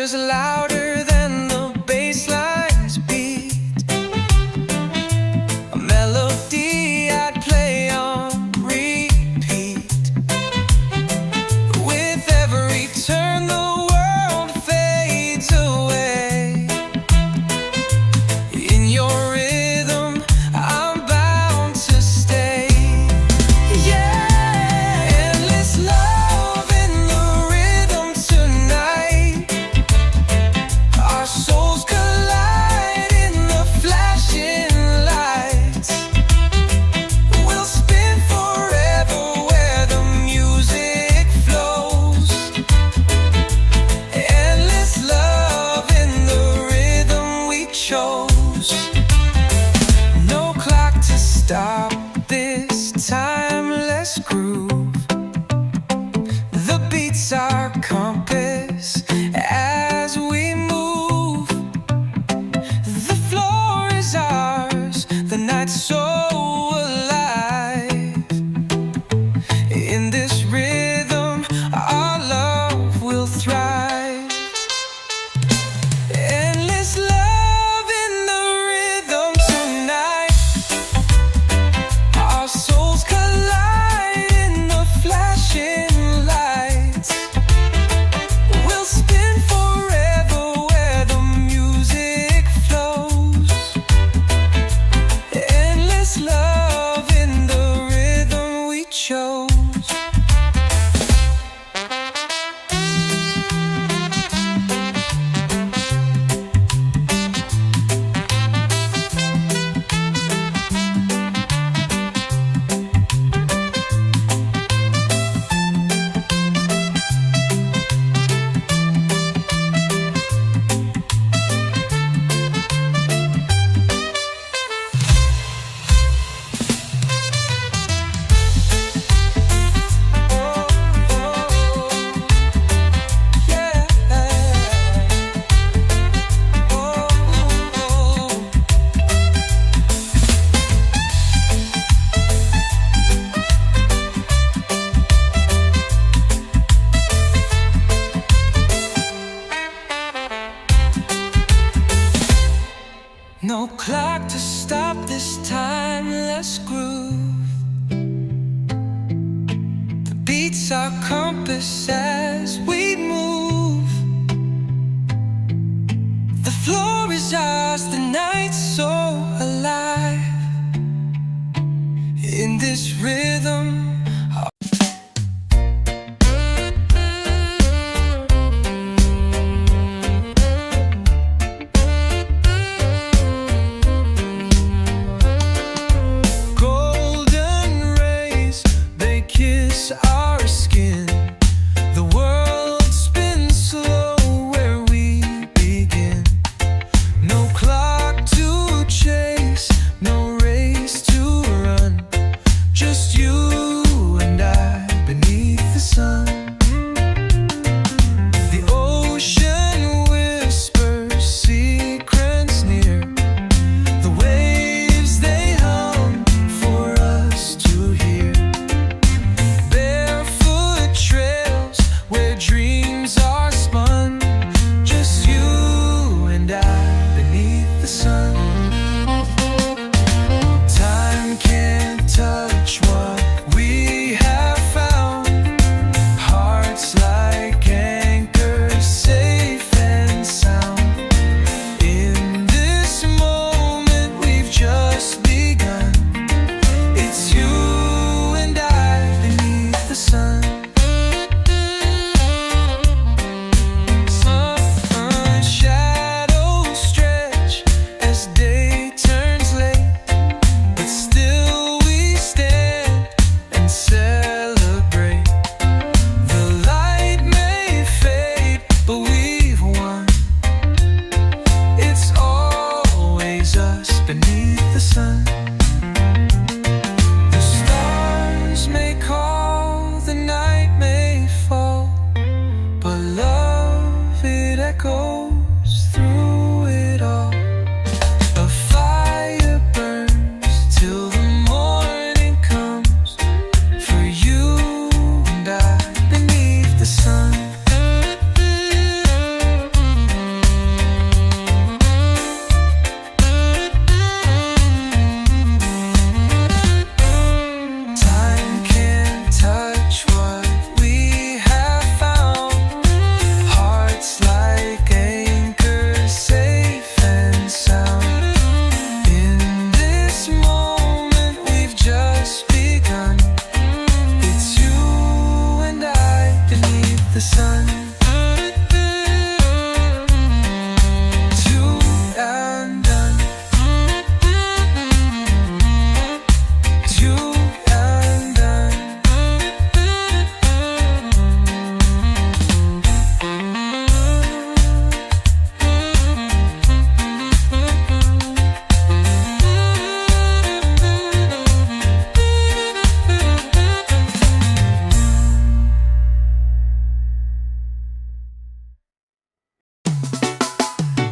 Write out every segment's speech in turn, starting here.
speakers louder than the bass lines beat. A melody I'd play on repeat. With every turn the world fades away. In your rhythm I'm bound to stay. Yeah, endless love in the rhythm tonight. Our souls collide in the flashing lights. We'll spin forever where the music flows. Endless love in the rhythm we chose. No clock to stop this timeless groove. The beats our compass as we move. The floor is ours, the night's so alive. In this rhythm, our love will thrive. Endless love in the rhythm tonight. Our souls collide in the flashing lights. We'll spin forever where the music flows. Endless love in the rhythm we chose. No clock to stop this timeless groove. The beats our compass as we move. The floor is ours, the night's so alive. In this rhythm our skin. The world spins slow where we begin. No clock to change.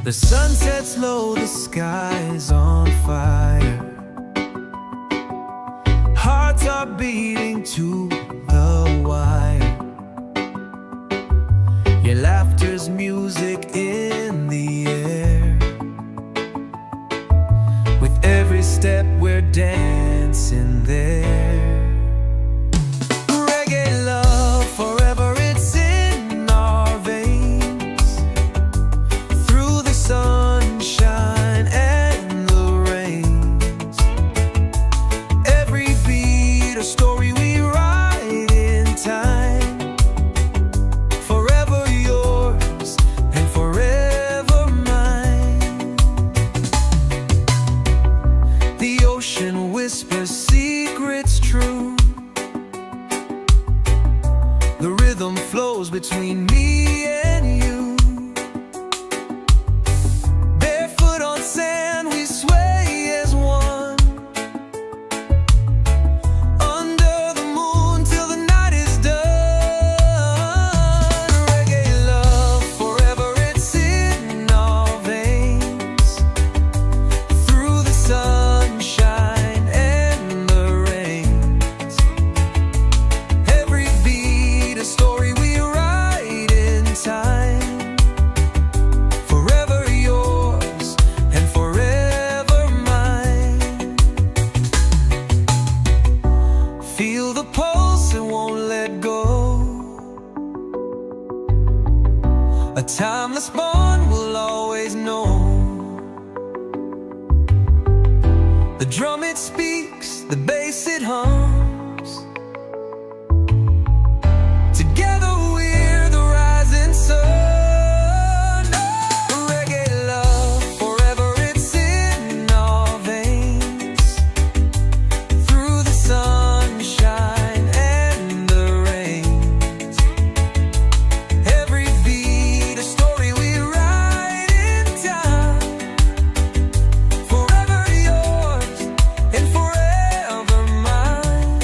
The sun sets low, the sky's on fire. Hearts are beating to the wire. Your laughter's music in the air. With every step we're dancing there. Reggae love, forever it's in our veins. Through the sunshine and the rains. Every beat a story we write in time. Forever yours and forever mine. The ocean whispers secrets true. The rhythm flows between me and you. Barefoot on sand we sway as one. Under the moon till the night is done. Reggae love, forever it's in our veins. Through the sunshine and the rains. Every beat a story we write in time. Forever yours and forever mine. Feel the pulse, it won't let go. A timeless bond we'll always know. The drum it speaks, the bass it hums. Together we're the rising sun. Reggae love, forever it's in our veins. Through the sunshine and the rains. Every beat a story we write in time. Forever yours and forever mine.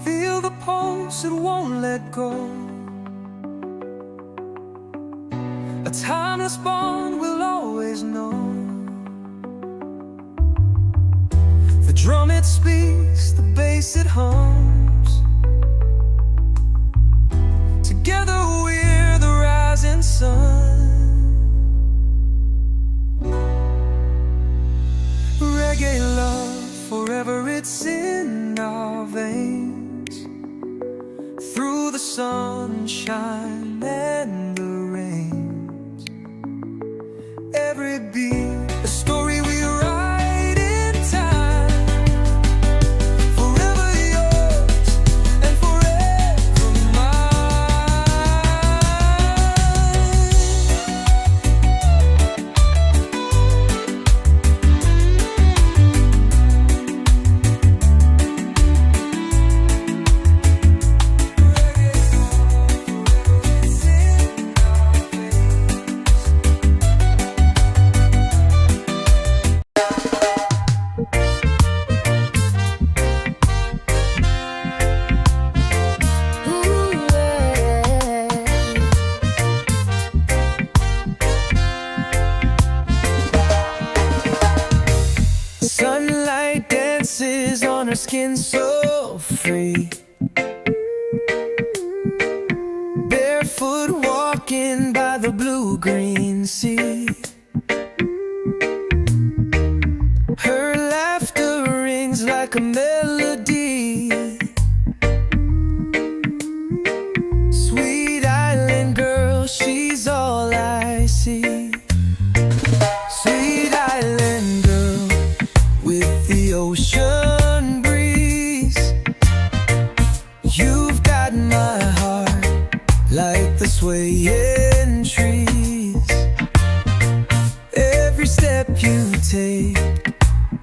Feel the pulse, it won't let go. A timeless bond we'll always know. The drum it speaks, the bass it hums. Together we're the rising sun. Reggae love, forever it's in our veins. Through the sunshine and the rains. Every beat a story we write in time. Forever yours and forever Sunlight dances on her skin so free. Barefoot walking by the blue-green sea. Her laughter rings like a melody. Sweet island girl, she's all I see. Sweet island girl with the ocean breeze. You've got my heart like the swaying trees. Every step you take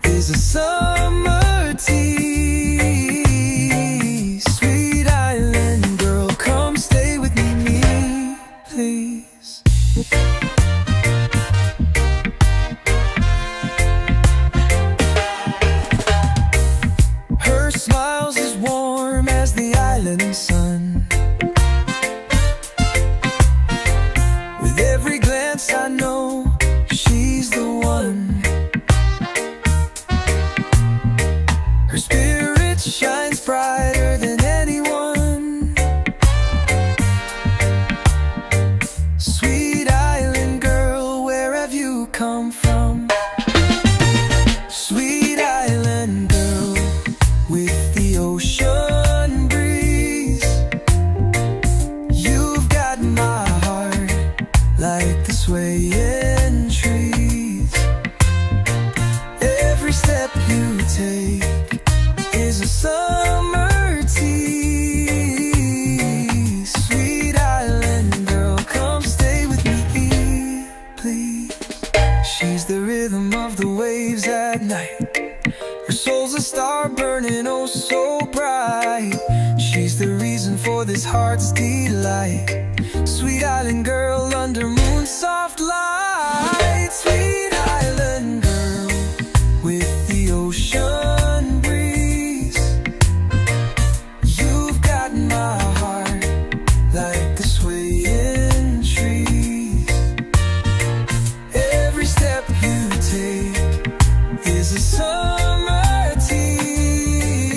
is a summer tea. Sweet island girl, come stay with me, please. Her smile's as warm as the island sun. With every glance I know she's the one. Her spirit shines brighter than anyone. Sweet island girl, where have you come from? Sweet island girl, with the ocean breeze, you've got my heart like the swaying trees. Every step you take is a summer tea. Sweet island girl, come stay with me, please. She's the rhythm of the waves at night. Her soul's a star burning oh so bright. She's the reason for this heart's delight. Sweet island girl under moon soft light. Sweet island girl with the ocean breeze, you've got my heart like the swaying trees. Every step you take is a summer tea.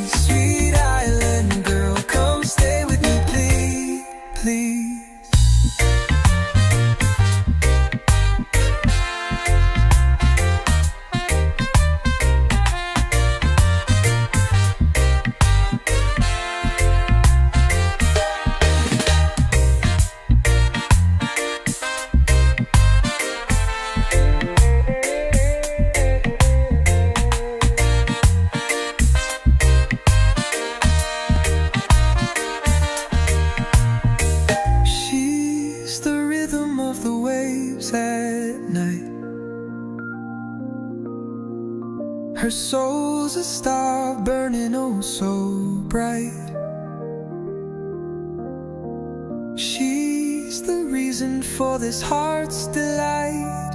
Sweet island girl, come stay with me, please, please. She's the rhythm of the waves at night. Her soul's a star burning oh so bright. She's the reason for this heart's delight.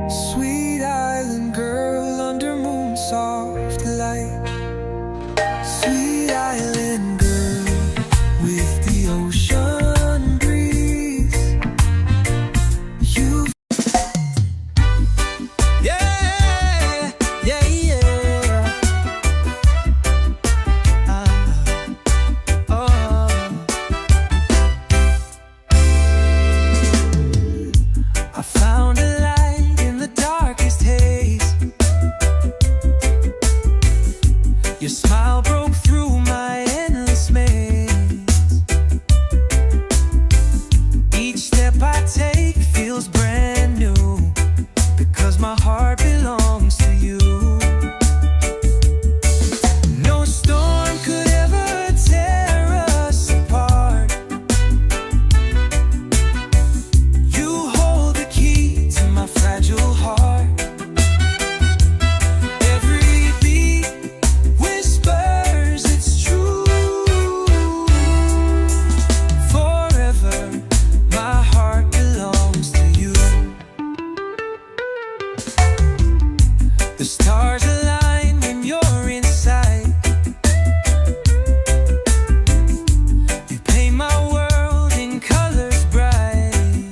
Sweet island girl under moon soft light. Sweet island girl with the ocean breeze, you've yeah, yeah, yeah. I found a light in the darkest haze. Your smile broke through my endless maze. Each step I take feels brand new, because my heart belongs to you. No storm could ever tear us apart. You hold the key to my fragile heart. Every beat whispers it's true. Forever, my heart belongs to you. The stars align when you're inside. You paint my world in colors bright.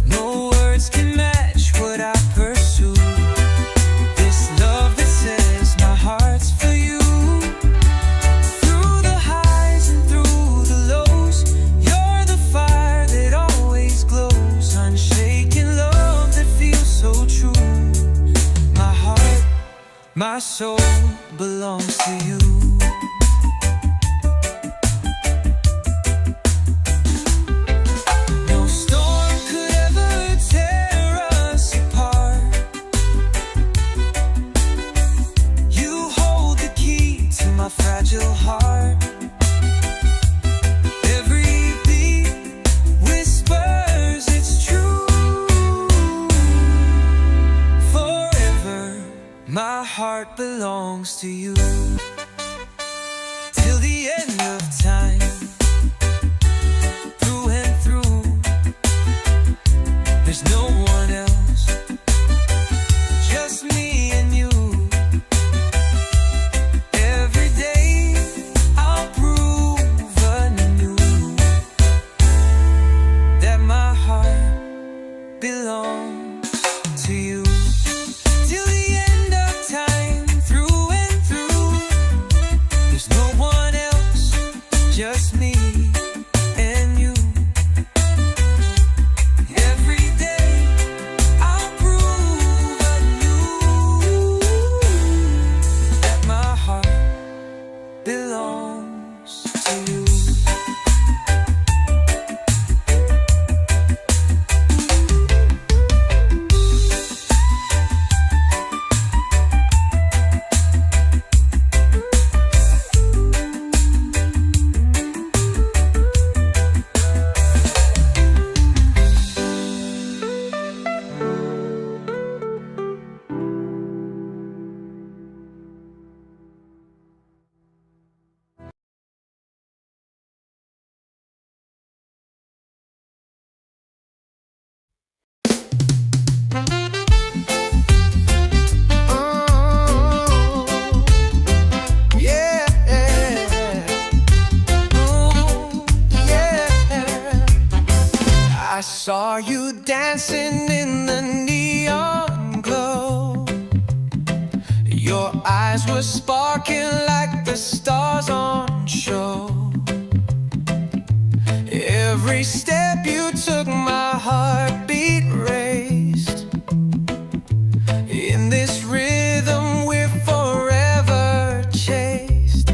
No words can match what I pursue. This love that says my heart's for you. Through the highs and through the lows, you're the fire that always glows. Unshaken love that feels so true. My heart, my soul belongs to you. No storm could ever tear us apart. You hold the key to my fragile heart. Every beat whispers it's true. heart belongs to you. Till the end of time, through and through, there's no one else, just me and you. Every day I'll prove anew that my heart belongs to you. Till the end of time, through and through, there's no one else, just me and you. Every day I'll prove anew that my heart belongs to you. I saw you dancing in the neon glow. Your eyes were sparking like the stars on show. Every step you took, my heartbeat raced. In this rhythm we're forever chased.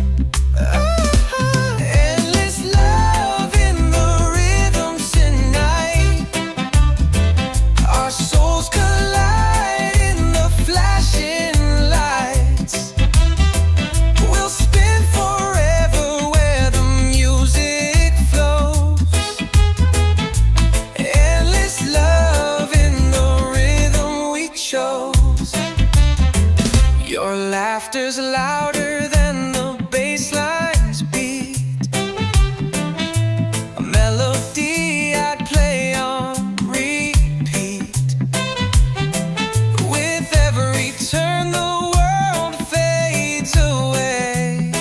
Endless love in the rhythm tonight. Our souls collide in the flashing lights. We'll spin forever where the music flows. Endless love in the rhythm we chose. Your laughter's louder than the bass line's beat. A melody I'd play on repeat. With every turn the world fades away.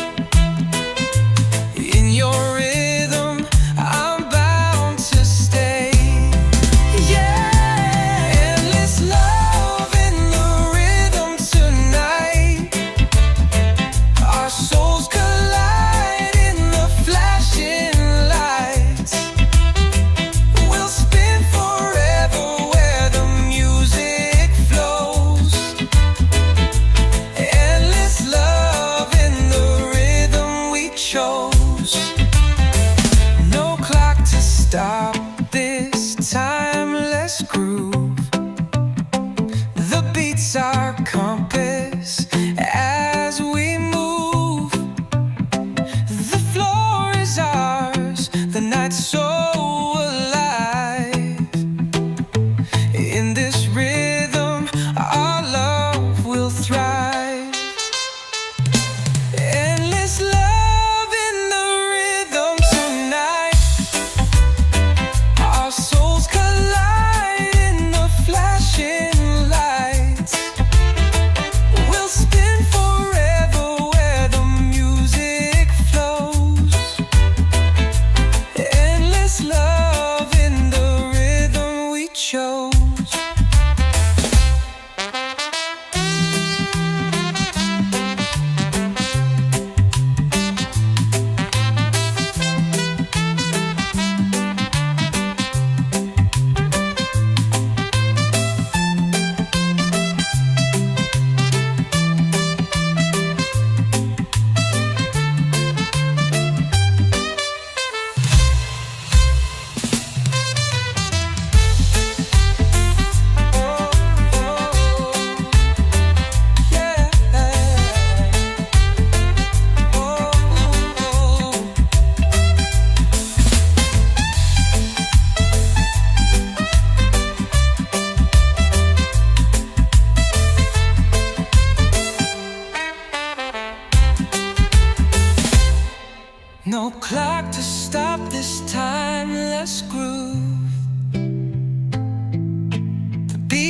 In your rhythm I'm bound to stay. Yeah, endless love in the rhythm tonight. Our souls collide in the flashing lights. We'll spin forever where the music flows. Endless love in the rhythm we chose. No clock to stop this timeless groove. The beats our compass as we move. The floor is ours, the night's so alive. In this rhythm our love will thrive. Endless love in the rhythm tonight. Our souls collide in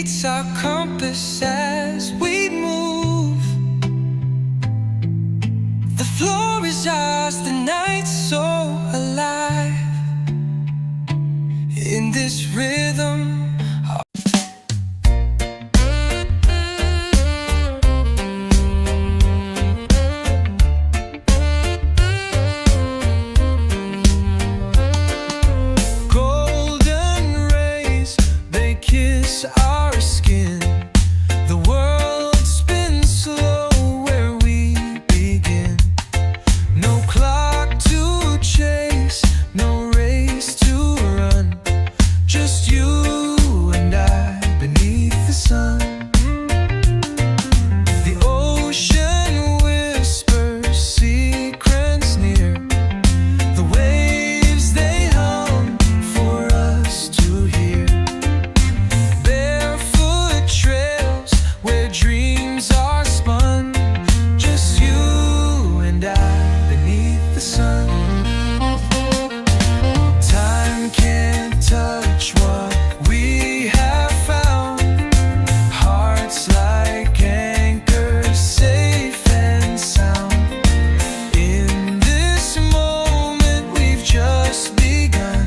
beats our compass as we move. The floor is ours, the night's so alive. In this rhythm, our skin. The world spins slow where we begin. No clock to chase, no race to run. Just you and I beneath the sun. The ocean whispers secrets near. The waves they hum for us to hear. Where dreams are spun, just you and I beneath the sun. Time can't touch what we have found. Hearts like anchors, safe and sound. In this moment we've just begun.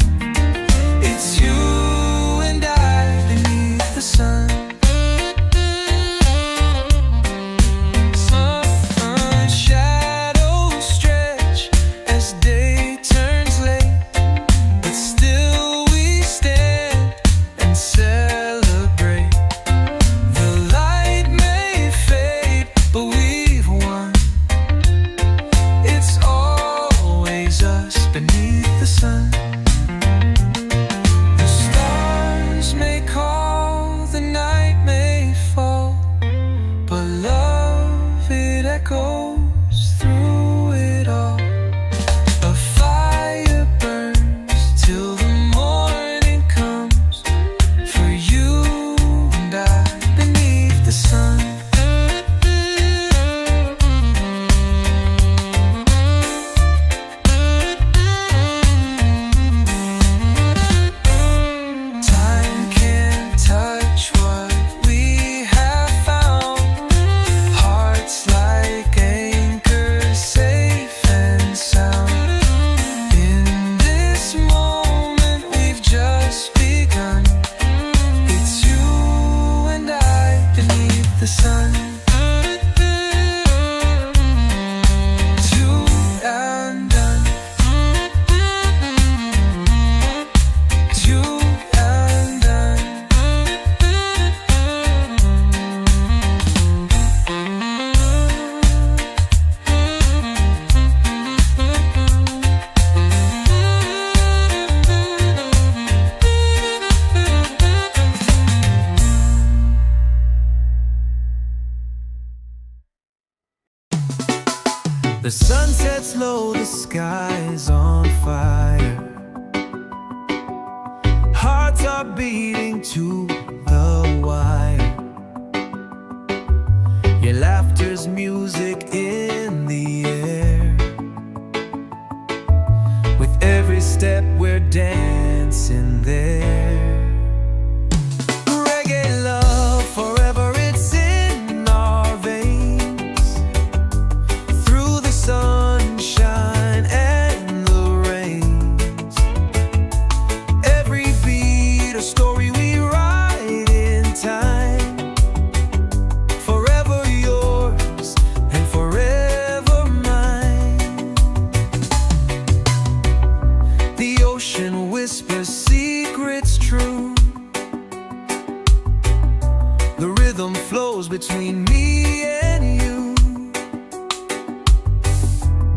It's you and I beneath the sun. Beneath the sun, the stars may call, the night may fall, but love, it echoes through it all. A fire burns till the morning comes, for you and I beneath the sun. The sun, two and done, two and done. The sun sets low, the sky's on fire. Hearts are beating to the wire. Your laughter's music in the air. With every step we're dancing there. Reggae love forever, it's in our veins. Through the sunshine and the rains. Every beat a story we write in time. Forever yours and forever mine. The ocean whispers secrets true. The rhythm flows between me and you.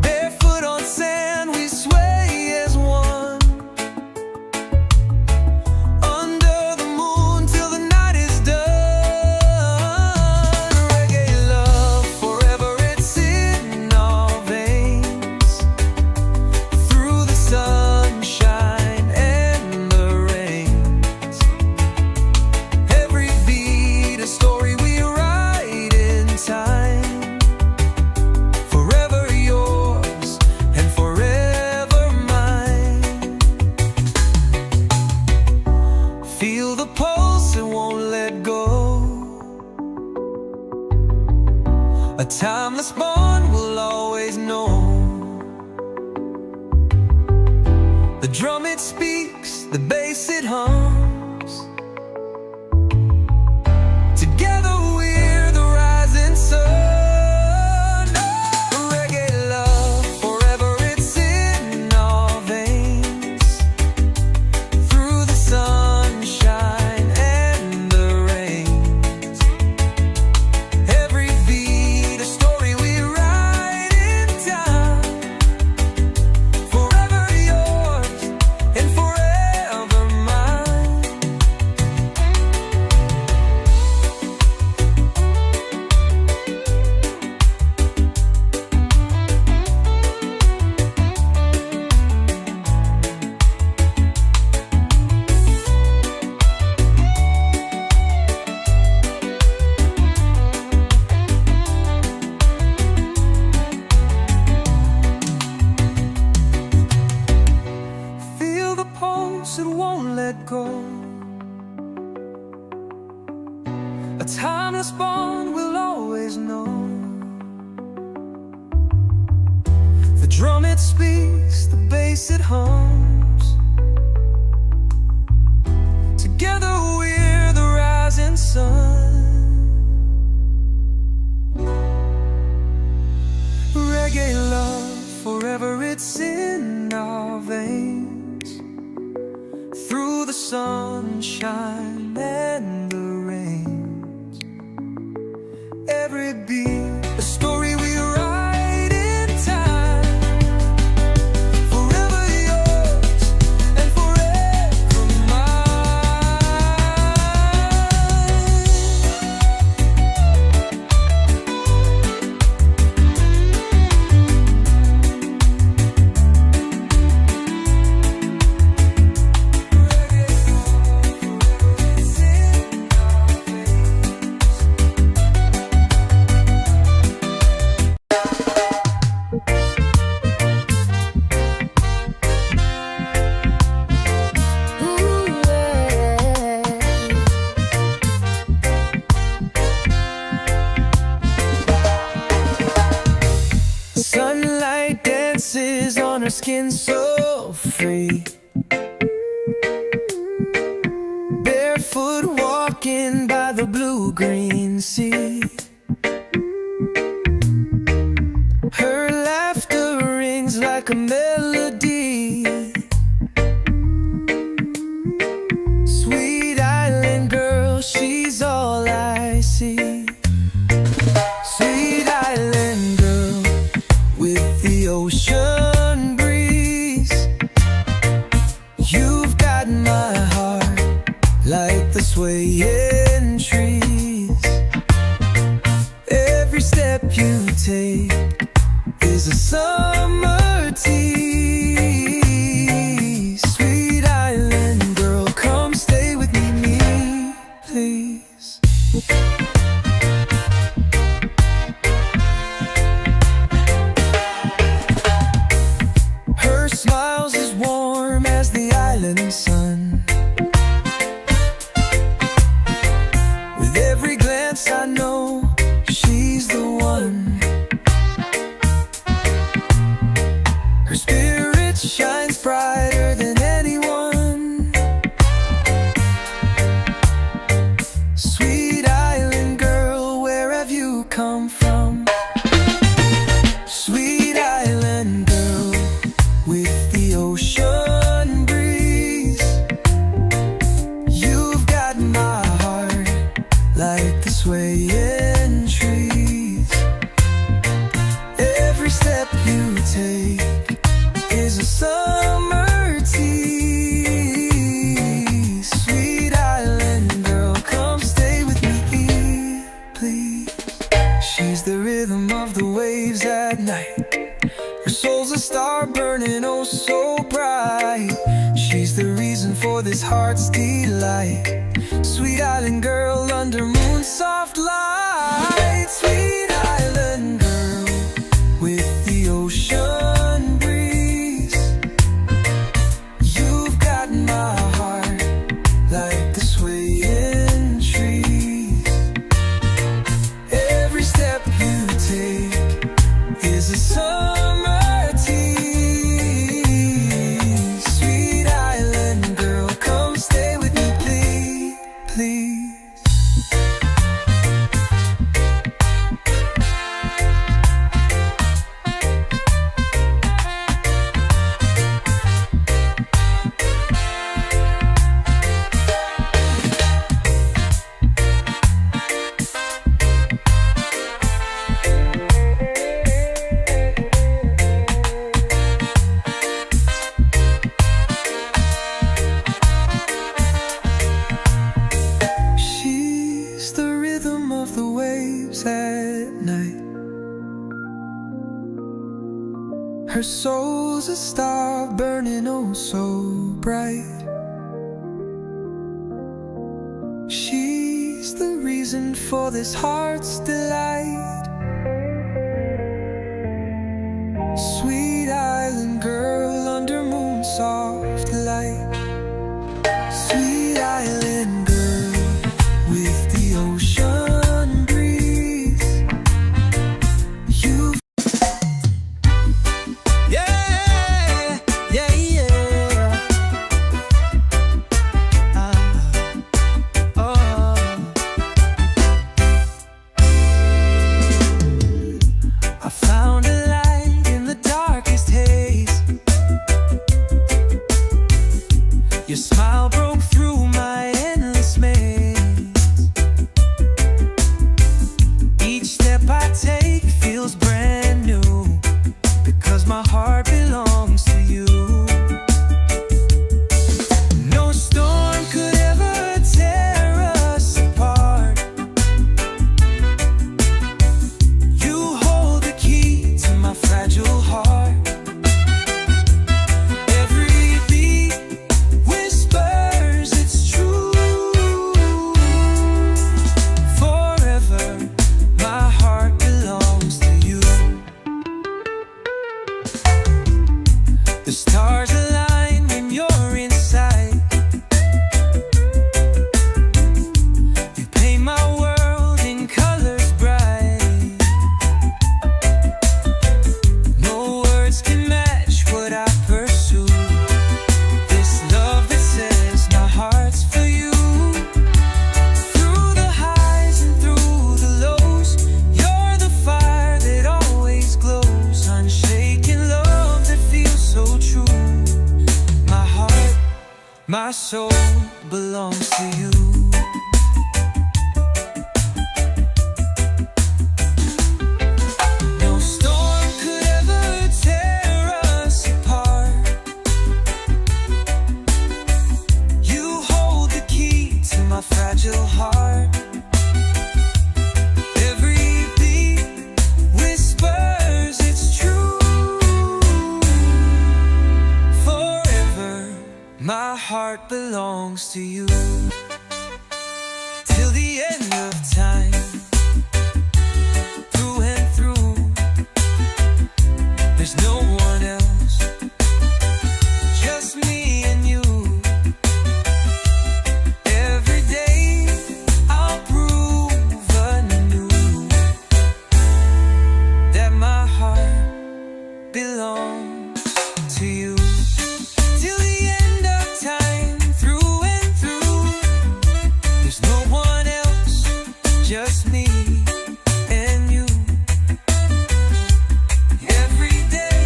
Barefoot on sand we sway as one. Under the moon till the night is done. Reggae love forever, it's in our veins. Through the sunshine and the rains. Every beat a story we write in time. pulse that won't let go. A timeless bond we'll always know. The drum it speaks, the bass it hums. Together we're the rising sun. Reggae love, forever it's in our veins. Through the sunshine and the rains. Every beat a story we write in time. Forever yours and forever mine. Feel the pulse, it won't let go. A timeless bond we'll always know. The drum it speaks, the bass it hums. Together we're the rising sun. Reggae love, forever it's in our veins. Through the sunshine and the rains. Every beat, a story we write in time. Forever yours and forever sunlight dances on her skin so free. Barefoot walking by the blue-green sea. Her laughter rings like a melody. Sweet island girl, she's all I see. Sweet island girl with the ocean breeze. You've got my heart like the swaying trees. Every step you take is a summer tease. Sweet island girl, come stay with me, please. Her smile's as warm as the island sun. With every glance I know she's the one. Her spirit shines brighter than anyone. Sweet island girl, where have you come from? Sweet island girl with the ocean breeze. You've got my heart like the swaying trees. Every step you take is a summer tease. Sweet island girl, come stay with me, please. She's the rhythm of the waves at night. Her soul's a star burning oh so bright. She's the reason for this heart's delight. Sweet island girl under moon soft light. Sweet island girl with the ocean breeze. You've got my heart like the sway please. She's the rhythm of the waves at night. Her soul's a star burning oh so bright. She's the reason for this heart's delight. Sweet island girl under moon soft light. Sweet island girl with the ocean breeze. You've yeah, yeah, yeah. I found a light in the darkest haze. Your smile broke through my endless maze. Each step I take feels brand new, because my heart belongs to you. No storm could ever tear us apart. You hold the key to my fragile heart. Every beat whispers it's true. Forever, my heart belongs to you. The stars align when you're inside. You paint my world in colors bright. No words can match what I pursue. This love that says my heart's for you. Through the highs and through the lows, you're the fire that always glows. Unshaken love that feels so true. My heart, my soul belongs to you. No storm could ever tear us apart. You hold the key to my fragile heart. Every beat whispers it's true. Forever, my heart belongs to you. Till the end of time, through and through, there's no one else, just me and you. Every day I'll prove anew that my heart belongs to you. Till the end of time, through and through, there's no one else, just me and you. Every day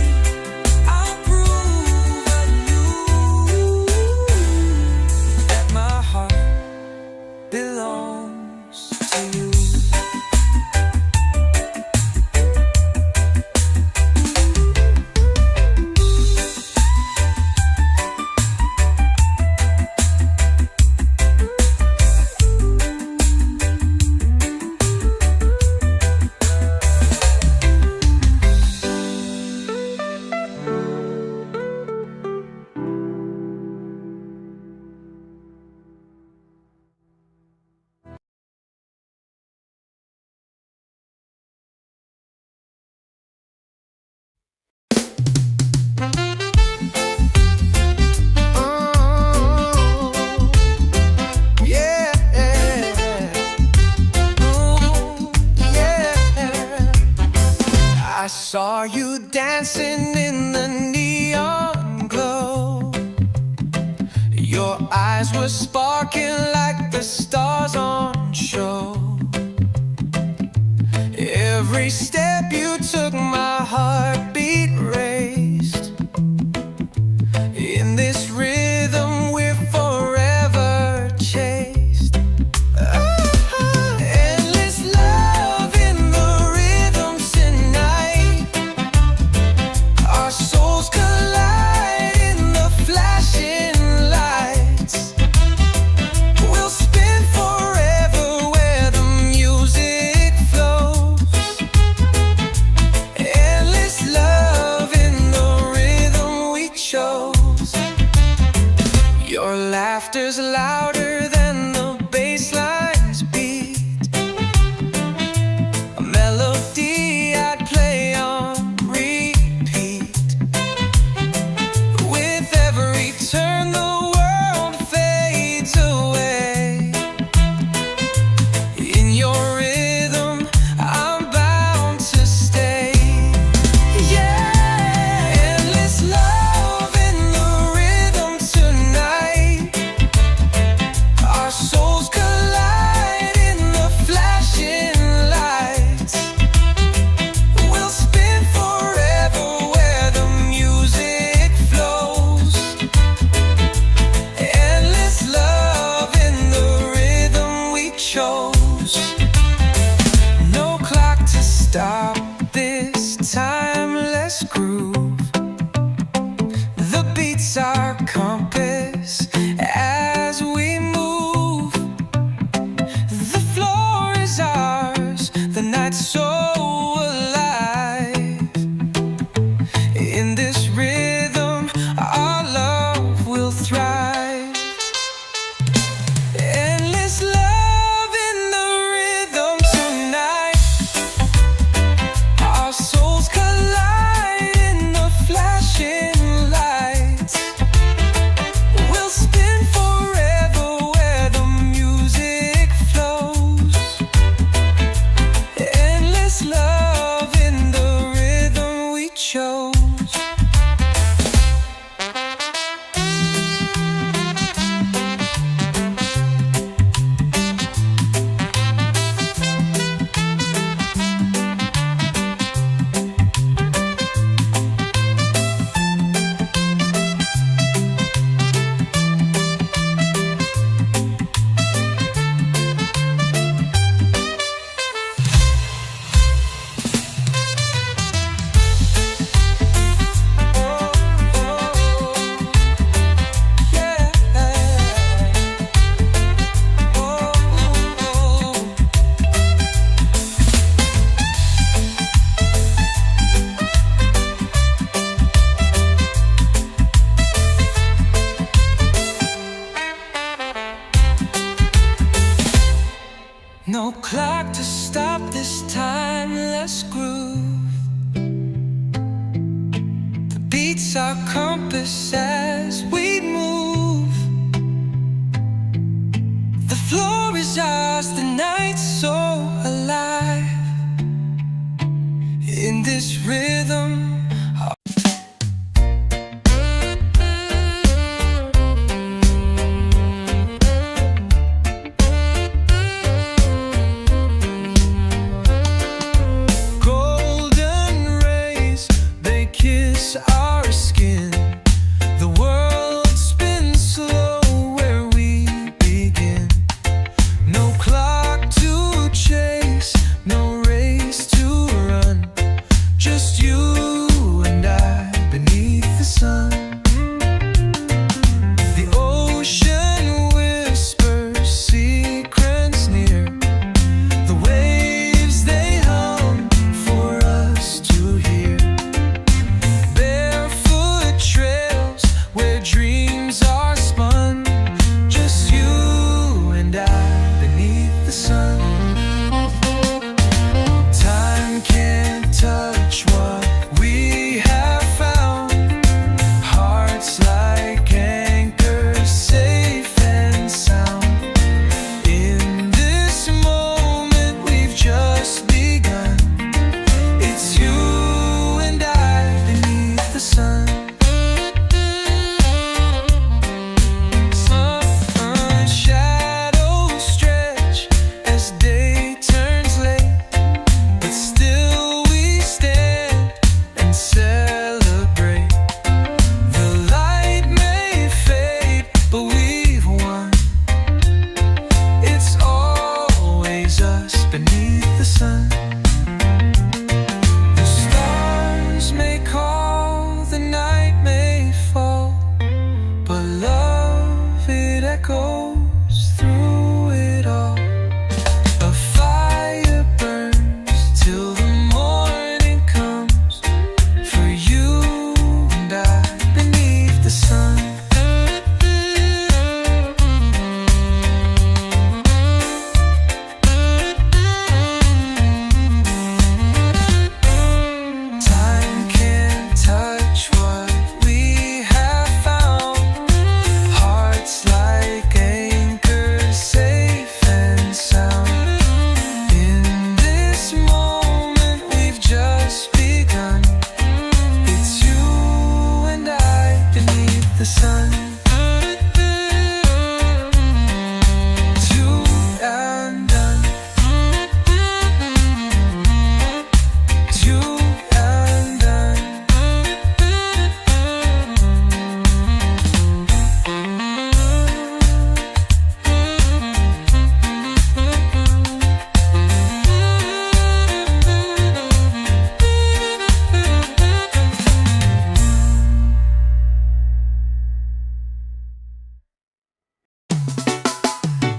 I'll prove anew that my heart belongs to you. Saw you dancing in the neon glow. Your eyes were sparking like the the stars on show. Every step you took, my heartbeat raised. In this rhythm we're forever chased. Endless love in the rhythm tonight. Our souls collide in the flashing lights. We'll spin forever where the music flows. Endless love in the rhythm we chose. Your laughter's louder than the bassline's beat. A melody I'd play on repeat. With every turn the world fades away. In your rhythm I'm bound to stay. Yeah, endless love in the rhythm tonight. Our souls collide in the flashing lights. We'll spin forever where the music flows. Endless love in the rhythm we chose. No clock to stop this timeless groove. The beats our compass as we move. The floor is ours, the night's so alive. In this rhythm our love will thrive. Endless love in the rhythm tonight. Our souls collide in the flashing lights. We'll spin forever where the music flows. Endless love in the rhythm we chose. No clock to stop this timeless groove. The beats our compass as we move. The floor is ours, the night's so alive. In this rhythm golden rays, they kiss our skin. The world spins slow where we begin. No clock to chase, no race to run. Just you sun. The stars may call, the night may fall, but love, it echoes through it all. A fire burns till the morning comes, for you and I beneath the sun. Time can't touch what we have found. Hearts like anchors, safe and sound. In this moment we've just begun. It's you and I beneath the sun. Two and done. Two and done.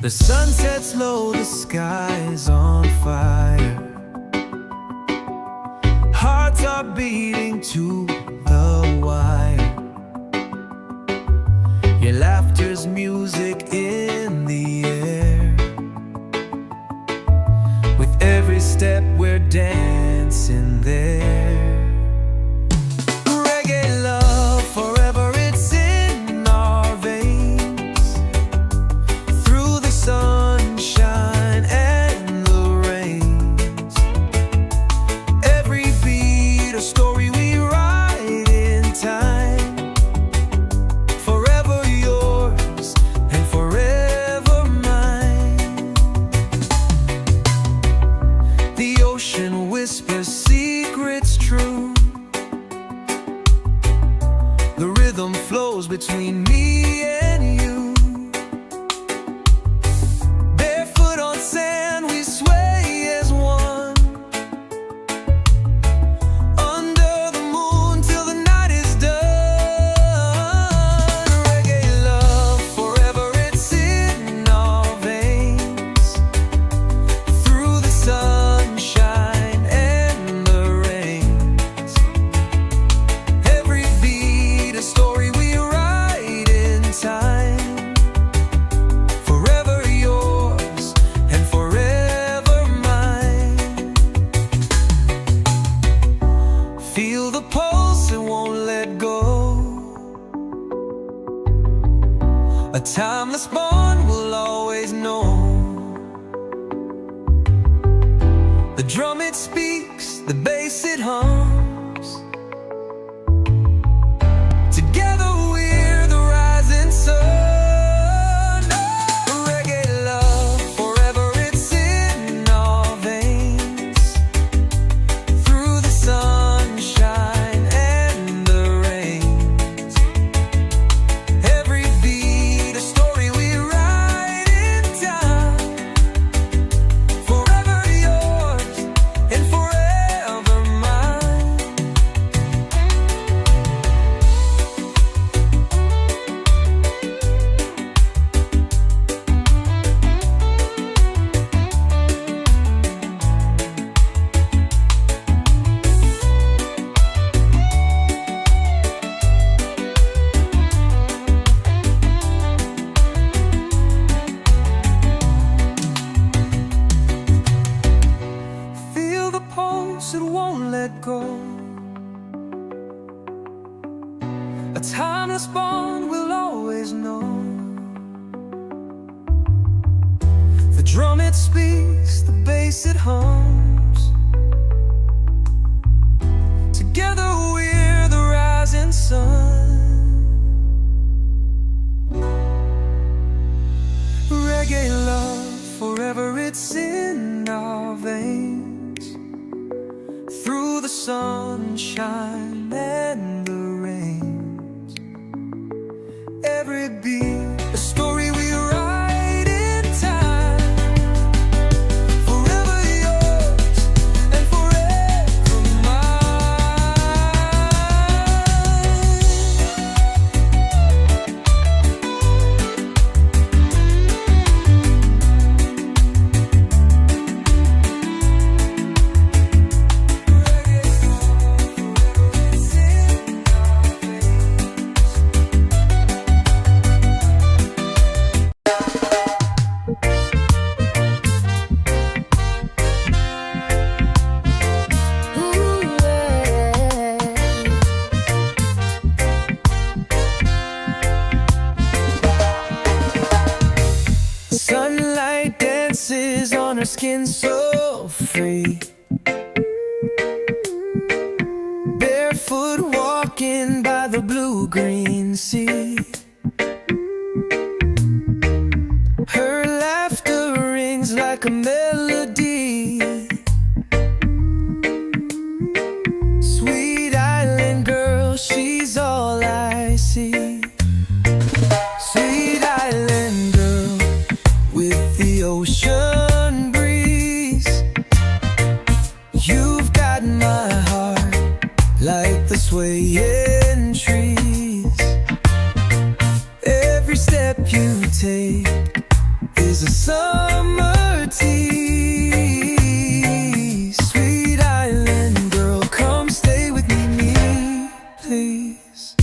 The sun sets low, the sky's on fire. Hearts are beating to the wire. Your laughter's music in the air. With every step we're dancing there. Reggae love, forever it's in our veins. Through the sunshine and the rains. Every beat a story we write in time. Forever yours and forever mine. The ocean whispers secrets true. The rhythm flows between me and you. Barefoot on sand we sway as one. Under the moon till the night is done. Reggae love, forever it's in our veins. Through the sunshine and the rains. Every beat a story we write in time. Forever yours and forever mine. Feel the pulse, it won't let go. A timeless bond we'll always know. The drum it speaks, the bass it hums. Together we're the rising sun. Reggae love, forever it's in our veins. Through the sunshine and the rains. Every beat a story we write in time. Forever yours and forever mine. Feel the pulse, it won't let go. A timeless bond we'll always know. The drum it speaks, the bass it hums. Together we're the rising sun. Reggae love, forever it's in our veins. Through the sunshine and the rains. Every beat a story we write in time. Forever yours her skin so free. Barefoot walking by the blue-green sea. Her laughter rings like a melody. Sweet island girl, she's all I see. Sweet island girl with the ocean breeze. You've got my heart like the swaying trees. Every step you take is a summer tea. Sweet island girl, come stay with me, please.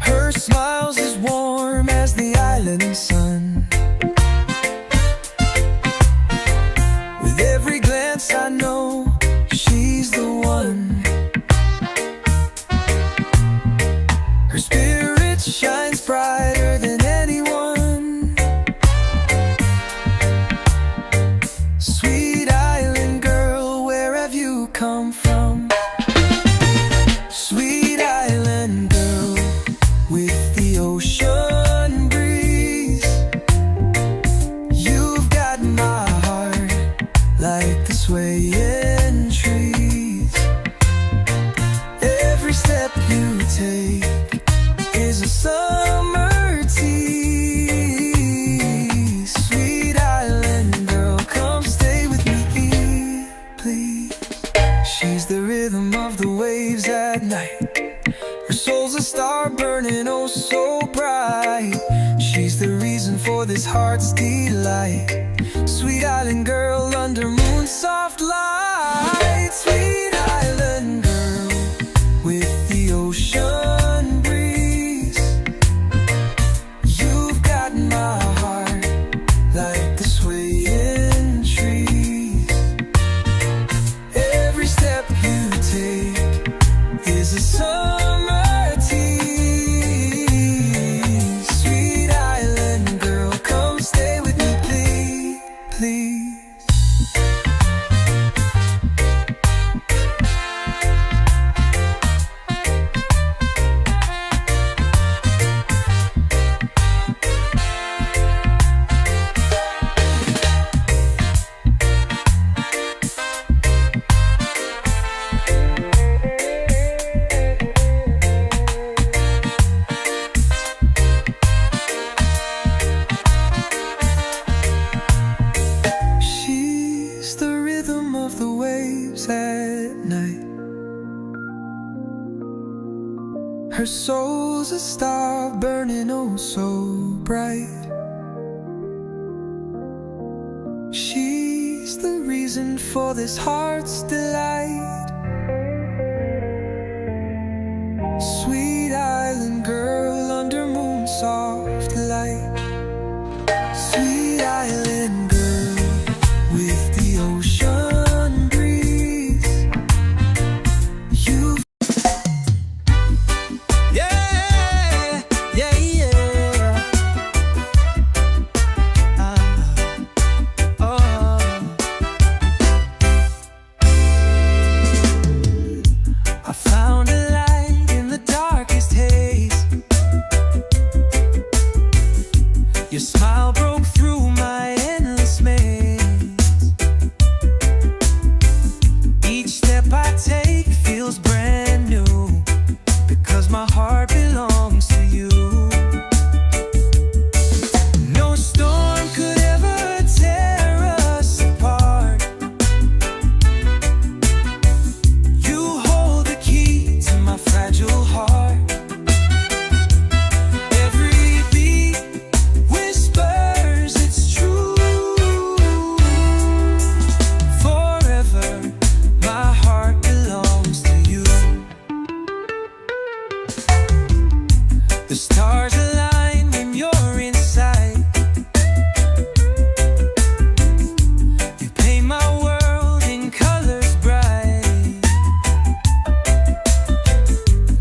Her smile's as warm as the island sun. With every glance I know she's the one. Her spirit shines brighter than anyone. Sweet island girl, where have you come from? Sweet island girl with the ocean breeze. You've got my heart like the swaying trees. Every step you take is a summer tea. Sweet island girl, come stay with me, please. She's the rhythm of the waves at night. Her soul's a star burning oh so bright. She's the reason for this heart's delight. Sweet island girl under moon's soft light. Sweet island girl with the ocean breeze. You've got my heart like the swaying trees. Every step you take is a summer tea. Sweet island girl, come stay with me, please, please. She's the rhythm of the waves at night. Her soul's a star burning oh so bright. She's the reason for this heart's delight. Sweet island girl under moon's soft light. Sweet island girl with the ocean breeze. You've yeah, yeah, yeah. I found a light in the darkest haze. Your smile broke through my endless maze. Each step I take feels brand new, because my heart belongs to you. No storm could ever tear us apart. You hold the key to my fragile heart. Every beat whispers it's true. Forever, my heart belongs to you. The stars align when you're inside. You paint my world in colors bright.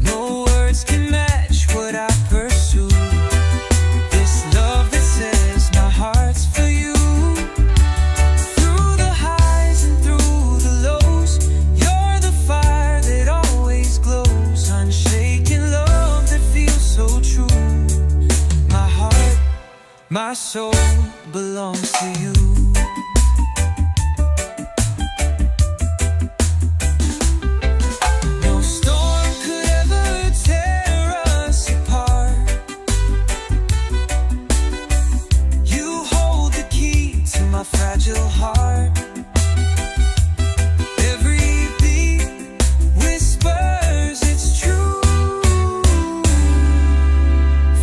No words can match what I My soul belongs to you. No storm could ever tear us apart. You hold the key to my fragile heart. Every beat whispers it's true.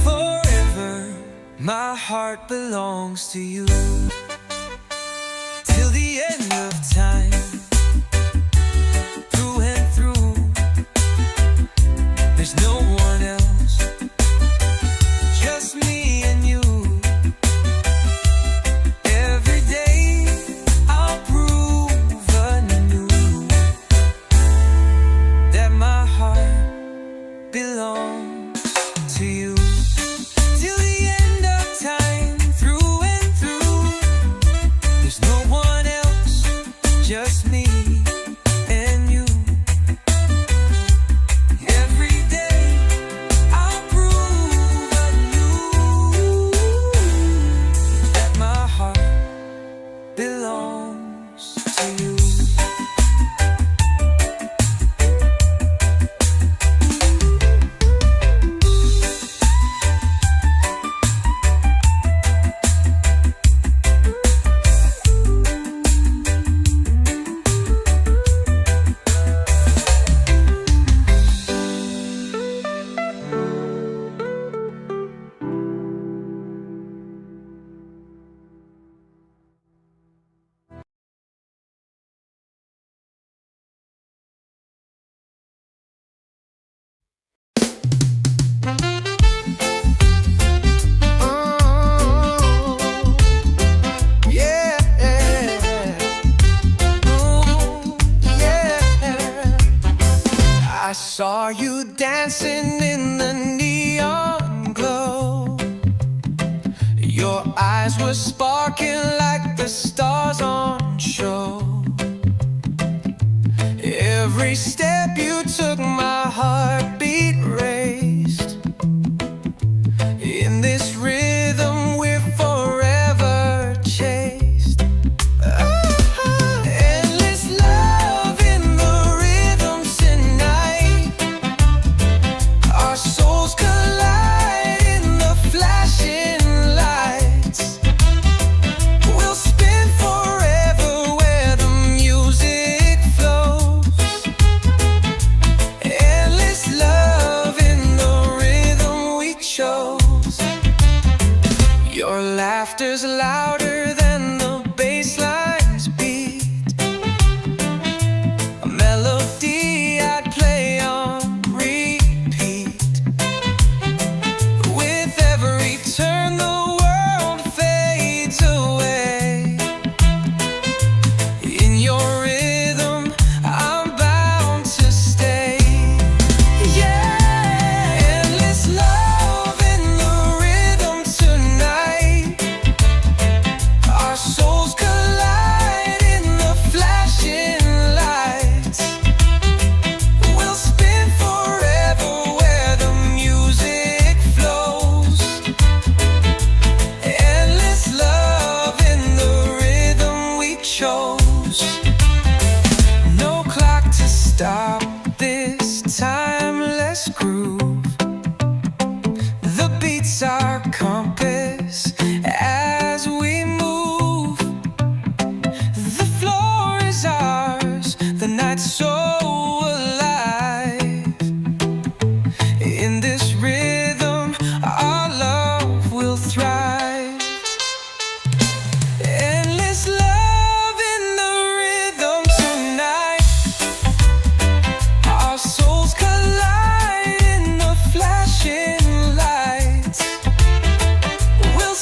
Forever my heart belongs to you. Till the end of time, through and through, there's no one else, just me and you. Every day I'll prove anew that my heart belongs to you. Till the end of time, through and through, there's no one else, just me and you. Every day I'll prove anew that my heart belongs to you. I saw you dancing in the neon glow. Your eyes were sparking like the stars on show. Every step you took, my heartbeat raced. In this rhythm we're forever chased. Endless love in the rhythm tonight. Our souls collide in the flashing lights. We'll spin forever where the music flows. Endless love in the rhythm we chose. Your laughter's louder than the bass line's beat. A melody I'd play on repeat. With every turn the world fades away. In your rhythm I'm bound to stay. Yeah, endless love in the rhythm tonight. Our souls collide in the flashing lights. We'll spin forever where the music flows. Endless love in the rhythm we chose. No clock to stop this timeless groove. The beats our compass as we move. The floor is ours, the night's so alive. In this rhythm our love will thrive. Endless love in the rhythm tonight. Our souls collide in the flashing lights. We'll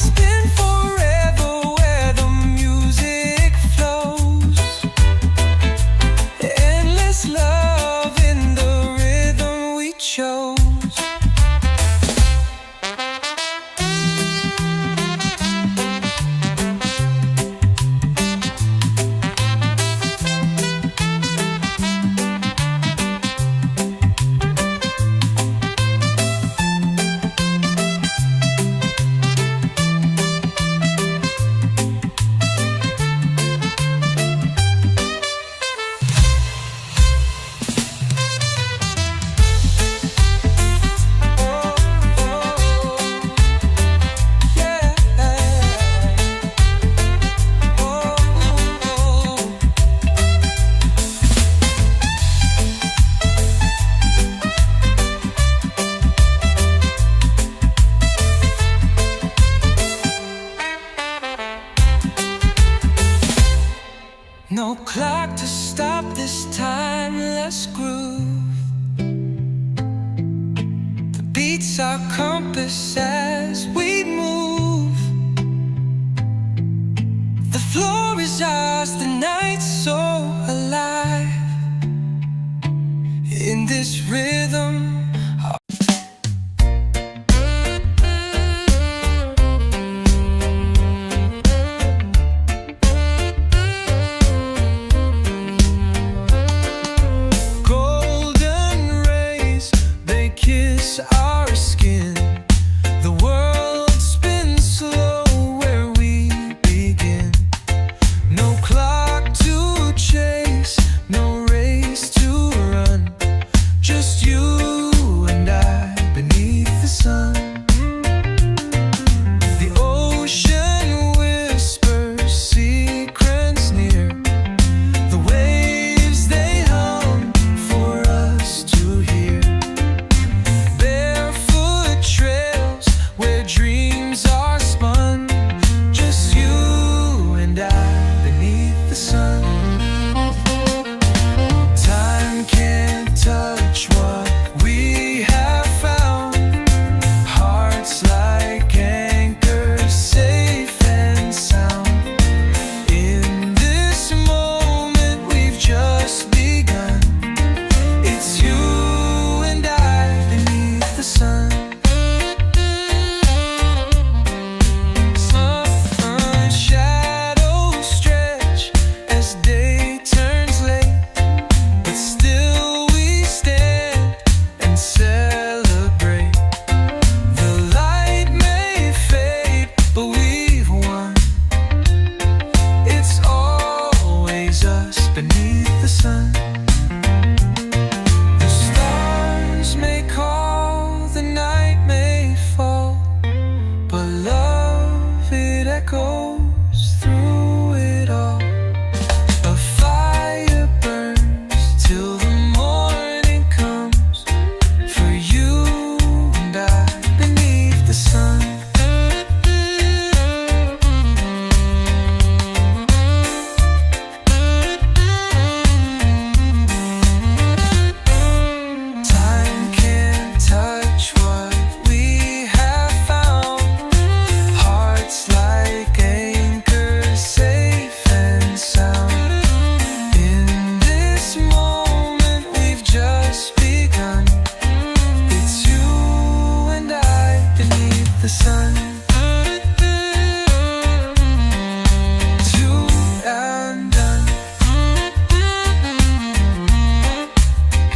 our compass as we move. The floor is ours, the night's so alive. In this rhythm, golden rays, they kiss our skin. The world spins slow where we begin. No clock to chase, no race to run. Just you and I beneath the sun. The ocean whispers secrets near. The waves they hum for us to hear. Barefoot trails where dreams are spun. Just you and I beneath the sun. Time can't touch what we have found. Hearts like anchors, safe and sound. In this moment we've just begun. It's you and I beneath the sun. Shadows stretch as day turns late, but still we stand and celebrate. The light may fade, but we've won. It's always us beneath the sun. The stars may call, the night may fall, but love, it echoes through it all. A fire burns till the morning comes, for you and I beneath the sun. Time can't touch what we have found. Hearts like anchors, safe and sound. In this moment we've just begun. It's you and I beneath the sun. Two and done.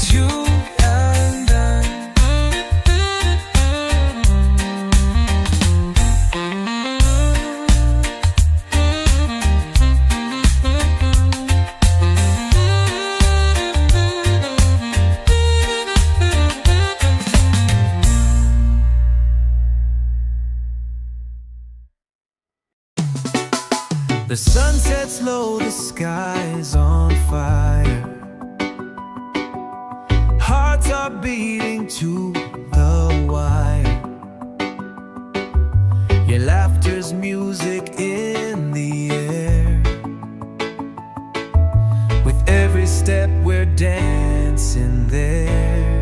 Two and done. The sun sets low, the sky's on fire. Hearts are beating to the wire. Your laughter's music in the air. With every step we're dancing there.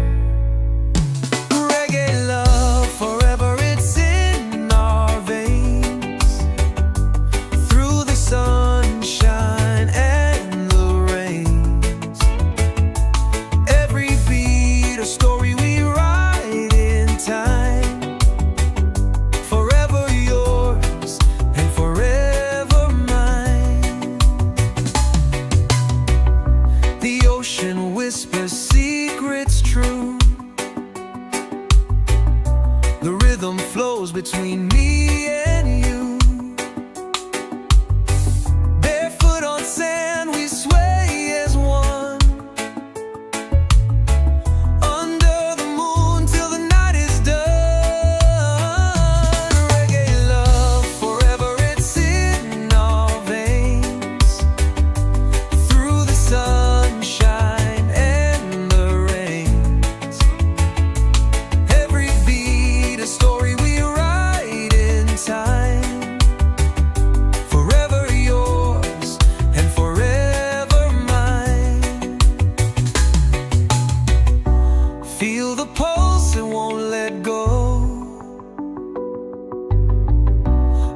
Reggae love forever, it's in our veins. Through the sunshine and the rains. Every beat a story we write in time. Forever yours and forever mine. The ocean whispers secrets true. The rhythm flows between me and you. Barefoot on sand, we sway as one. Under the moon till the night is done. Reggae love forever, it's in our veins. Through the sunshine and the rains. Every beat a story we write in time.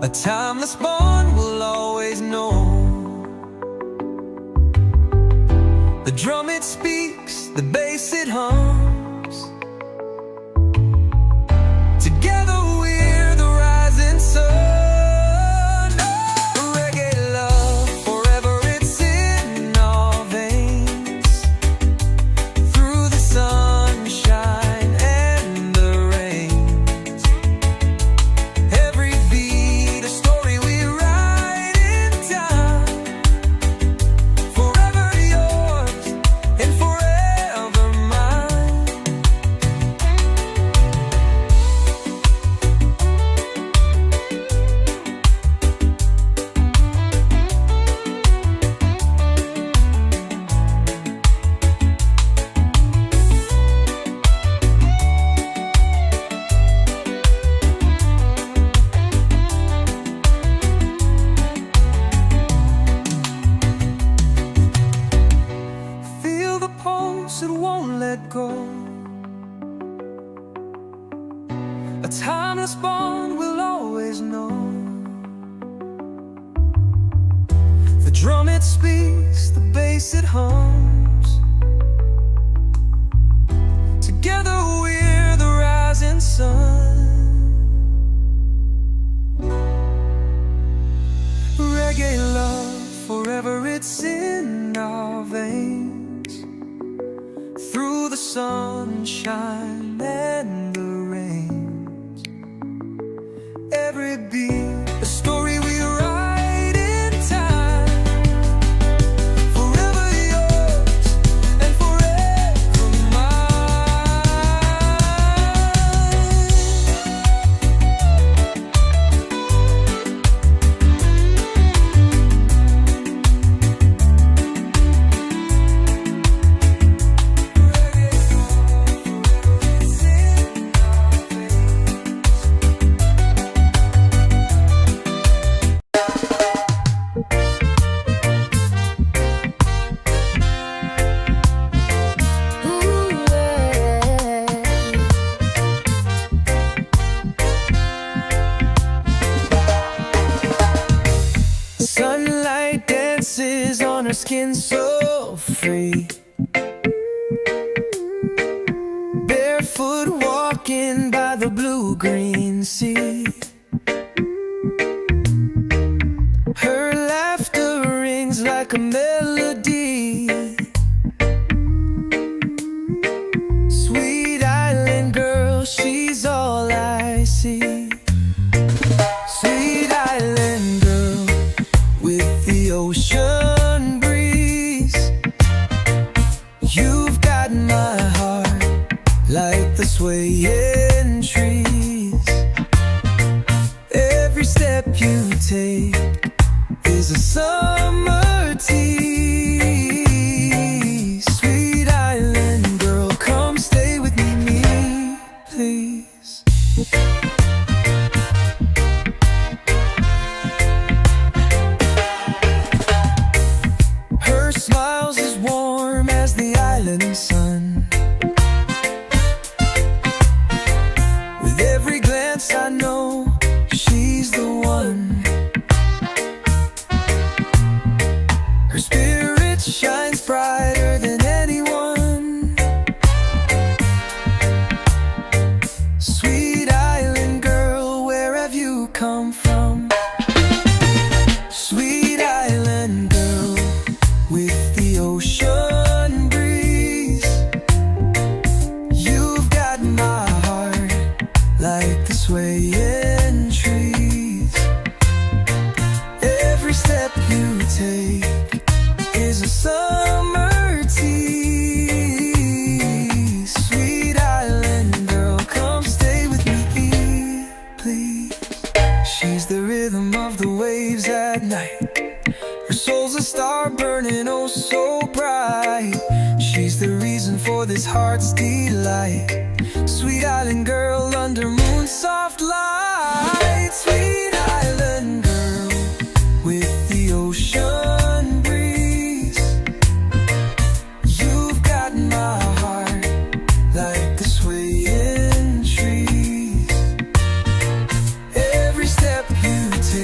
A timeless bond will always know. The drum it speaks, the bass it hums. Together we're the rising sun. Oh, reggae love, forever it's in our veins. Through the sunshine and the rains. Every beat a story we write in time. Forever yours and forever mine. Feel the pulse, it won't let go. A timeless bond we'll always know. The drum it speaks, the bass it hums. Together we're the rising sun. Reggae love, forever it's in our veins. Through the sunshine and the rains. Every beat, a story we write in time. Forever yours and forever sunlight dances on her skin so free. Barefoot walking by the blue-green sea. Her laughter rings like a melody. Sweet island girl, she's all I see. Sweet island girl with the ocean breeze. You've got my heart like the swaying trees. Every step you take is a summer tease. Sweet island girl, come stay with me, please. Her smile's as warm as the island sun. With every glance I know she's the one. Her spirit shines brighter than anyone. Sweet island girl, where have you come from? Sweet island girl with the ocean breeze. You've got my heart like the swaying trees. Every step you take is a summer tease. Sweet island girl, come stay with me, please. She's the rhythm of the waves at night. Her soul's a star burning oh so bright. She's the reason for this heart's delight. Sweet island girl under moon soft light. Sweet island girl with the ocean breeze. You've got my heart like the swaying trees. Every step you take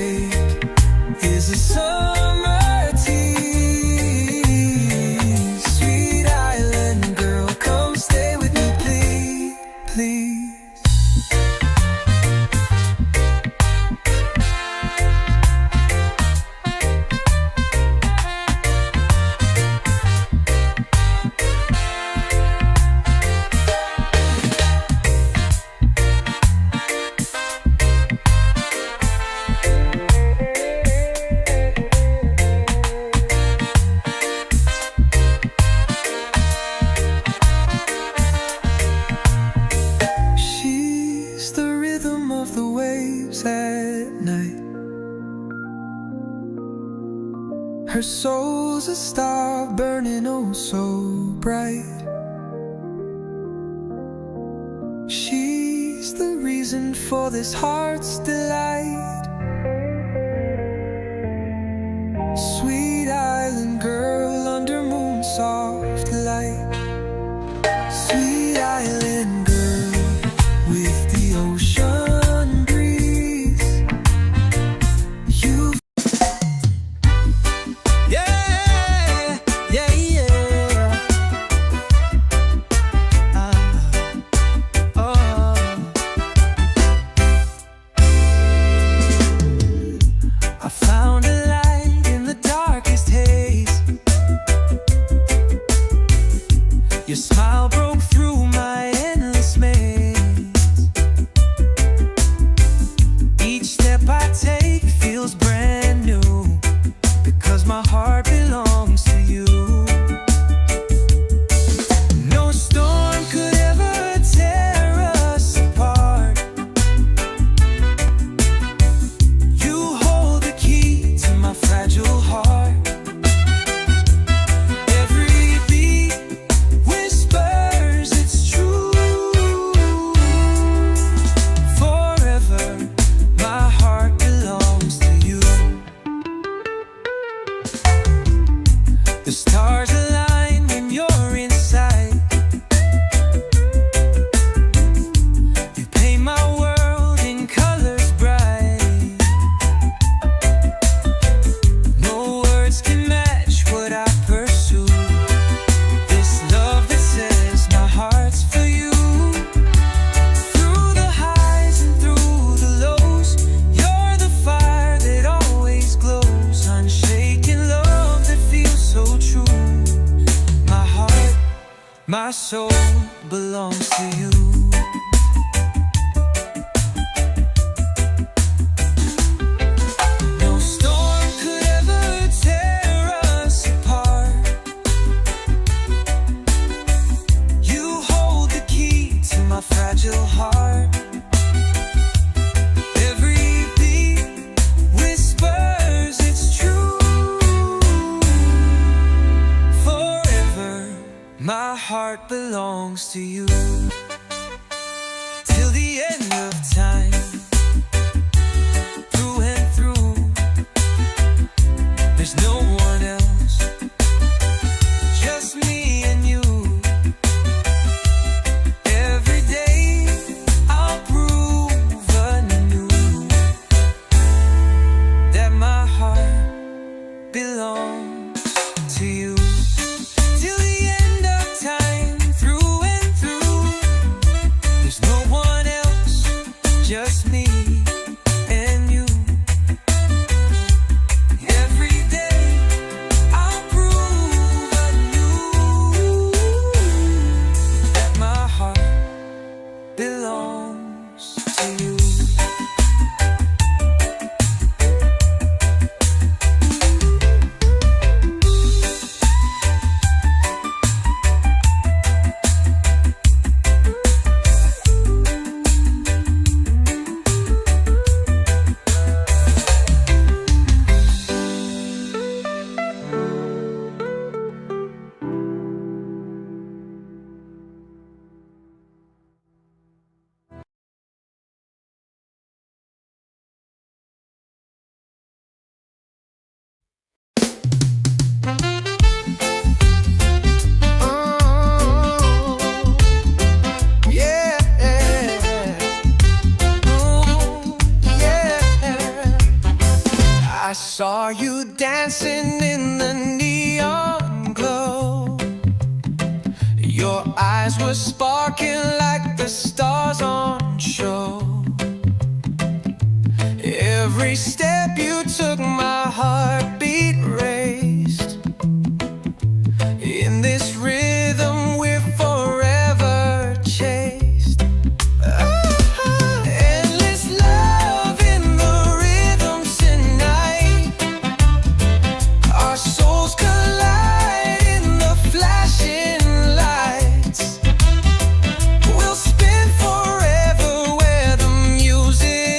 of the waves at night. Her soul's a star burning oh so bright. She's the reason for this heart's delight. Sweet island girl under moon soft light. Sweet island girl with the ocean breeze. You've yeah, yeah, yeah. I found a light in the darkest haze. Your smile broke through my endless maze. Each step I take feels brand new, because my heart belongs to you. No storm could ever tear us apart. You hold the key to my fragile heart. Every beat whispers it's true. Forever, my heart belongs to you. The stars align when you're inside. You paint my world in colors bright. No words can match what I pursue. This love that says my heart's for you. Through the highs and through the lows, you're the fire that always glows. Unshaken love that feels so true. My heart, my soul belongs to you. No storm could ever tear us apart. You hold the key to my fragile heart. Every beat whispers it's true. Forever, my heart belongs to you. Till the end of time, through and through, there's no one else, just me and you. Every day I'll prove anew that my heart belongs to you. Till the end of time, through and through, there's no one else, just me and you. Every day I'll prove anew that my heart belongs to you. I saw you dancing in the neon glow. Your eyes were sparking like the stars on show. Every step you took, my heartbeat raced. In this rhythm we're forever chased. Endless love in the rhythms tonight. Our souls collide in the flashing lights. We'll spin forever where the music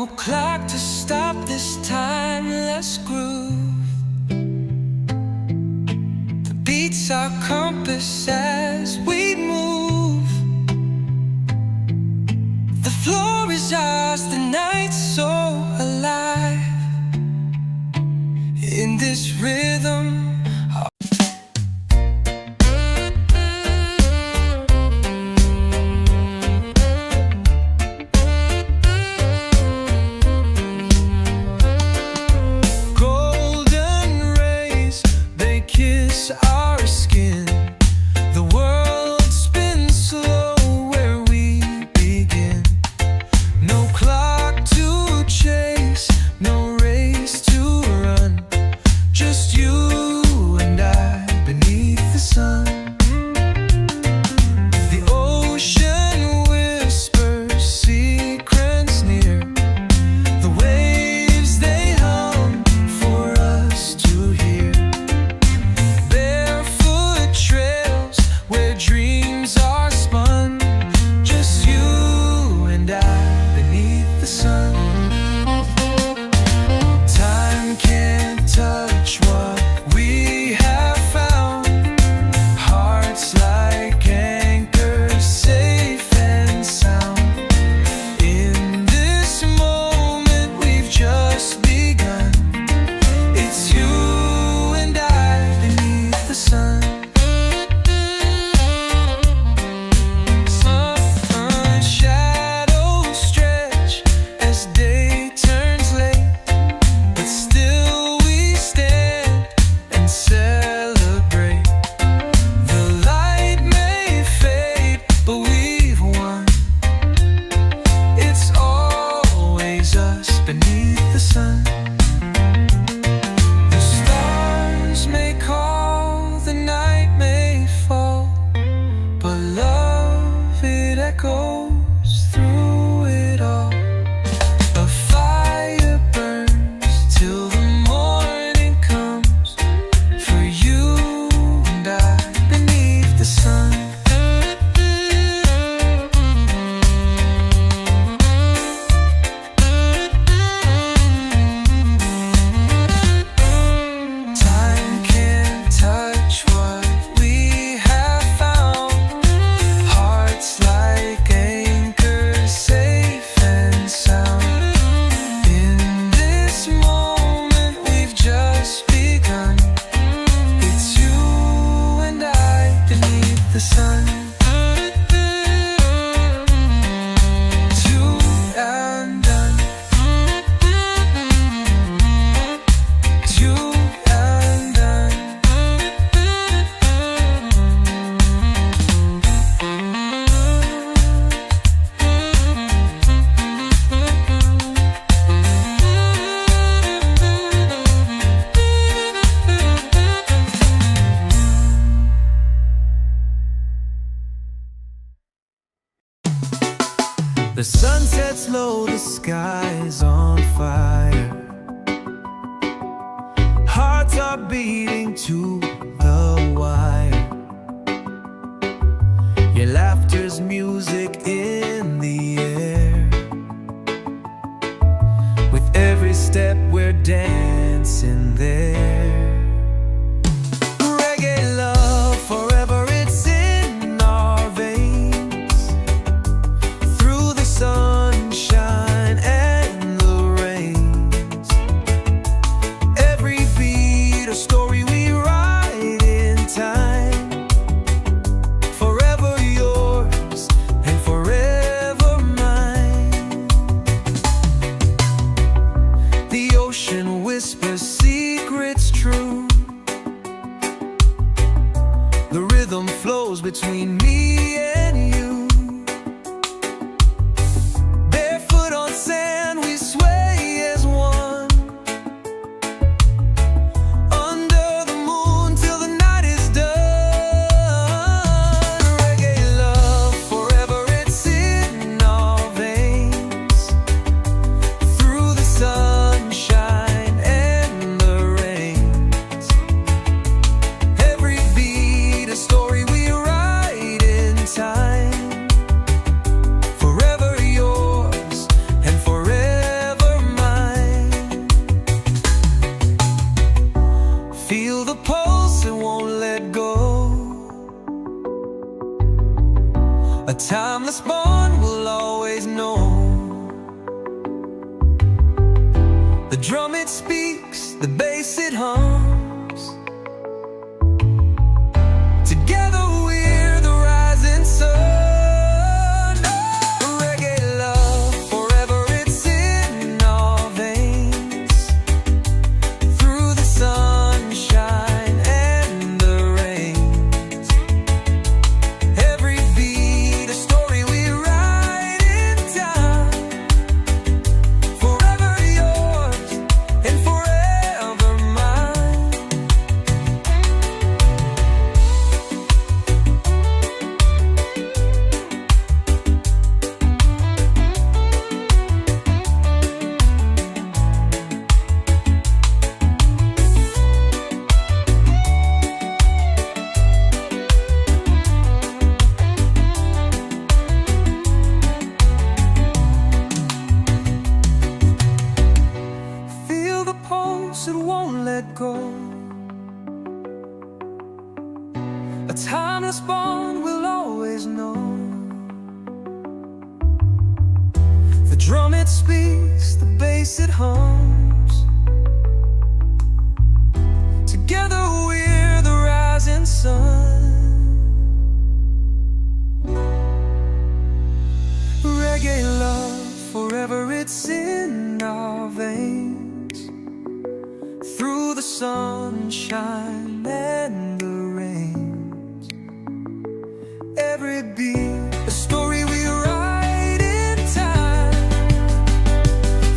No clock to stop this timeless groove. The beats our compass as we move. The floor is ours, the night's so alive. In this rhythm, our skin. The world spins slow where we begin. No clock to chase, no race to run. Just you and I beneath the sun. The ocean whispers secrets near. The waves they hum for us to hear. Dreams are spun, just you and I beneath the sun. Time can't touch what we have found. Hearts like anchors, safe and sound. In this moment we've just begun. It's you and I beneath the sun. Beneath the sun, the stars may call, the night may fall, but love, it echoes through it all. A fire burns till the morning comes, for you and I beneath the sun. The sun, two and done, two and done. The sun sets low, the sky's on fire. Hearts are beating to the wire. Your laughter's music in the air. With every step we're dancing there. Reggae love forever, it's in our veins. Through the sunshine and the rains. Every beat a story we write in time. Forever yours and forever mine. The ocean whispers secrets true. The rhythm flows between me and you. Barefoot on sand, we sway as one. Under the moon till the night is done. Reggae love forever, it's in our veins. Through the sunshine and the rains. Every beat a story we write timeless bond will always know. The drum it speaks, the bass it hums. Together we're the rising sun. Oh, reggae love, forever it's in our veins. Through the sunshine and the rains, every beat a story we write in time. Forever yours and forever mine. Feel the pulse, it won't let go. A timeless bond we'll always know. The drum it speaks, the bass it hums. Together we're the rising sun. Reggae love, forever it's in our veins. Through the sunshine and the rains, every beat a story we write in time.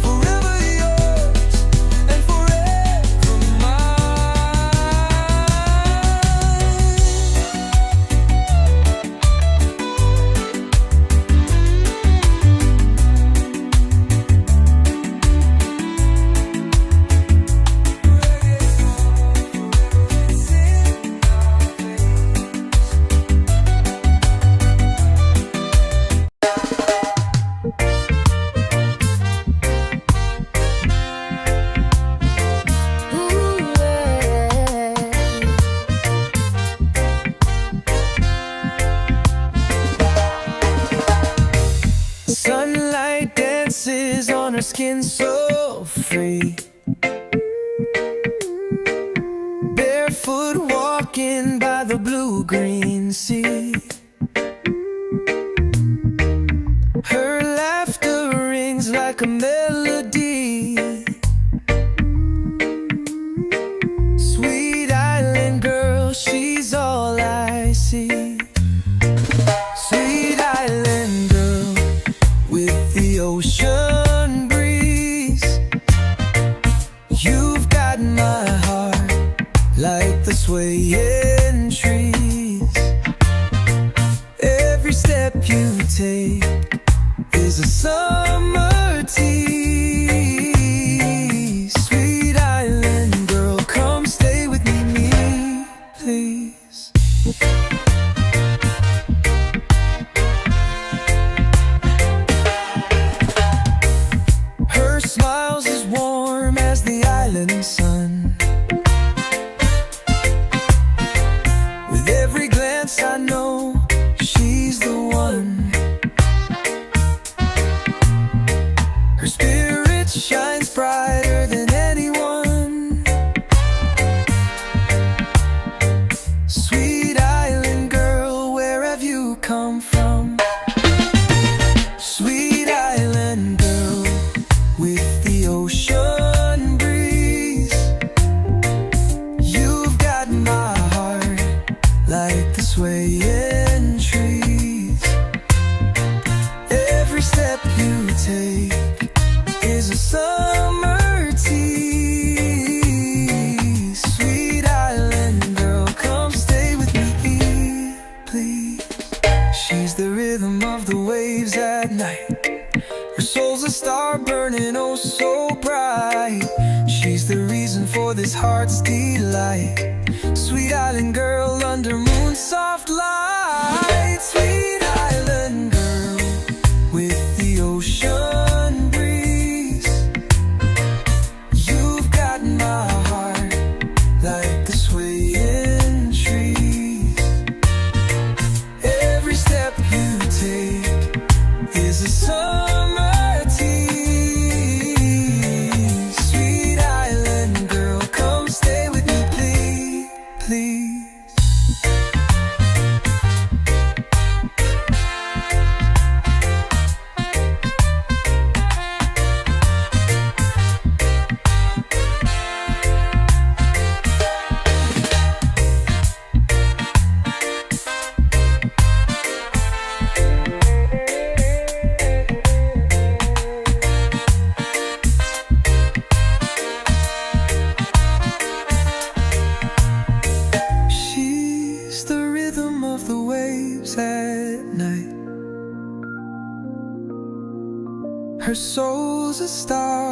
Forever yours and forever mine. Sunlight dances on her skin so free. Barefoot walking by the blue-green sea. Her laughter rings like a melody. Sweet island girl, she's all I see. Sweet island girl with the ocean breeze. You've got my heart like the swaying trees. Every step you take is a summer tease. Sweet island girl, come stay with me, please. Her smile's as warm as the island sun. With every glance I know she's the one. Her spirit shines brighter than anyone. Sweet island girl, where have you come from? Sweet island girl with the ocean breeze. You've got my heart like the swaying trees. Every step you take is a summer tease. Sweet island girl, come stay with me, please. She's the rhythm of the waves at night. Her soul's a star burning oh so bright. She's the reason for this heart's delight. Sweet island girl under moon's soft light. Sweet island girl with the ocean breeze. You've got my heart like the swaying trees. Every step you take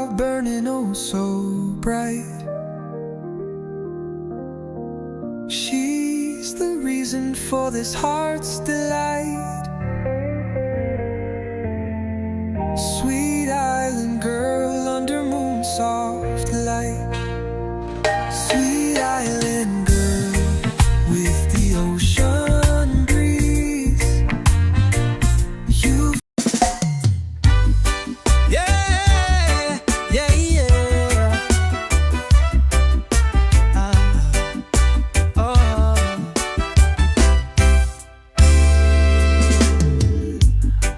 love burning oh so bright. She's the reason for this heart's delight. Sweet island girl under moon soft light. Sweet island girl with the ocean breeze. You've yeah, yeah, yeah.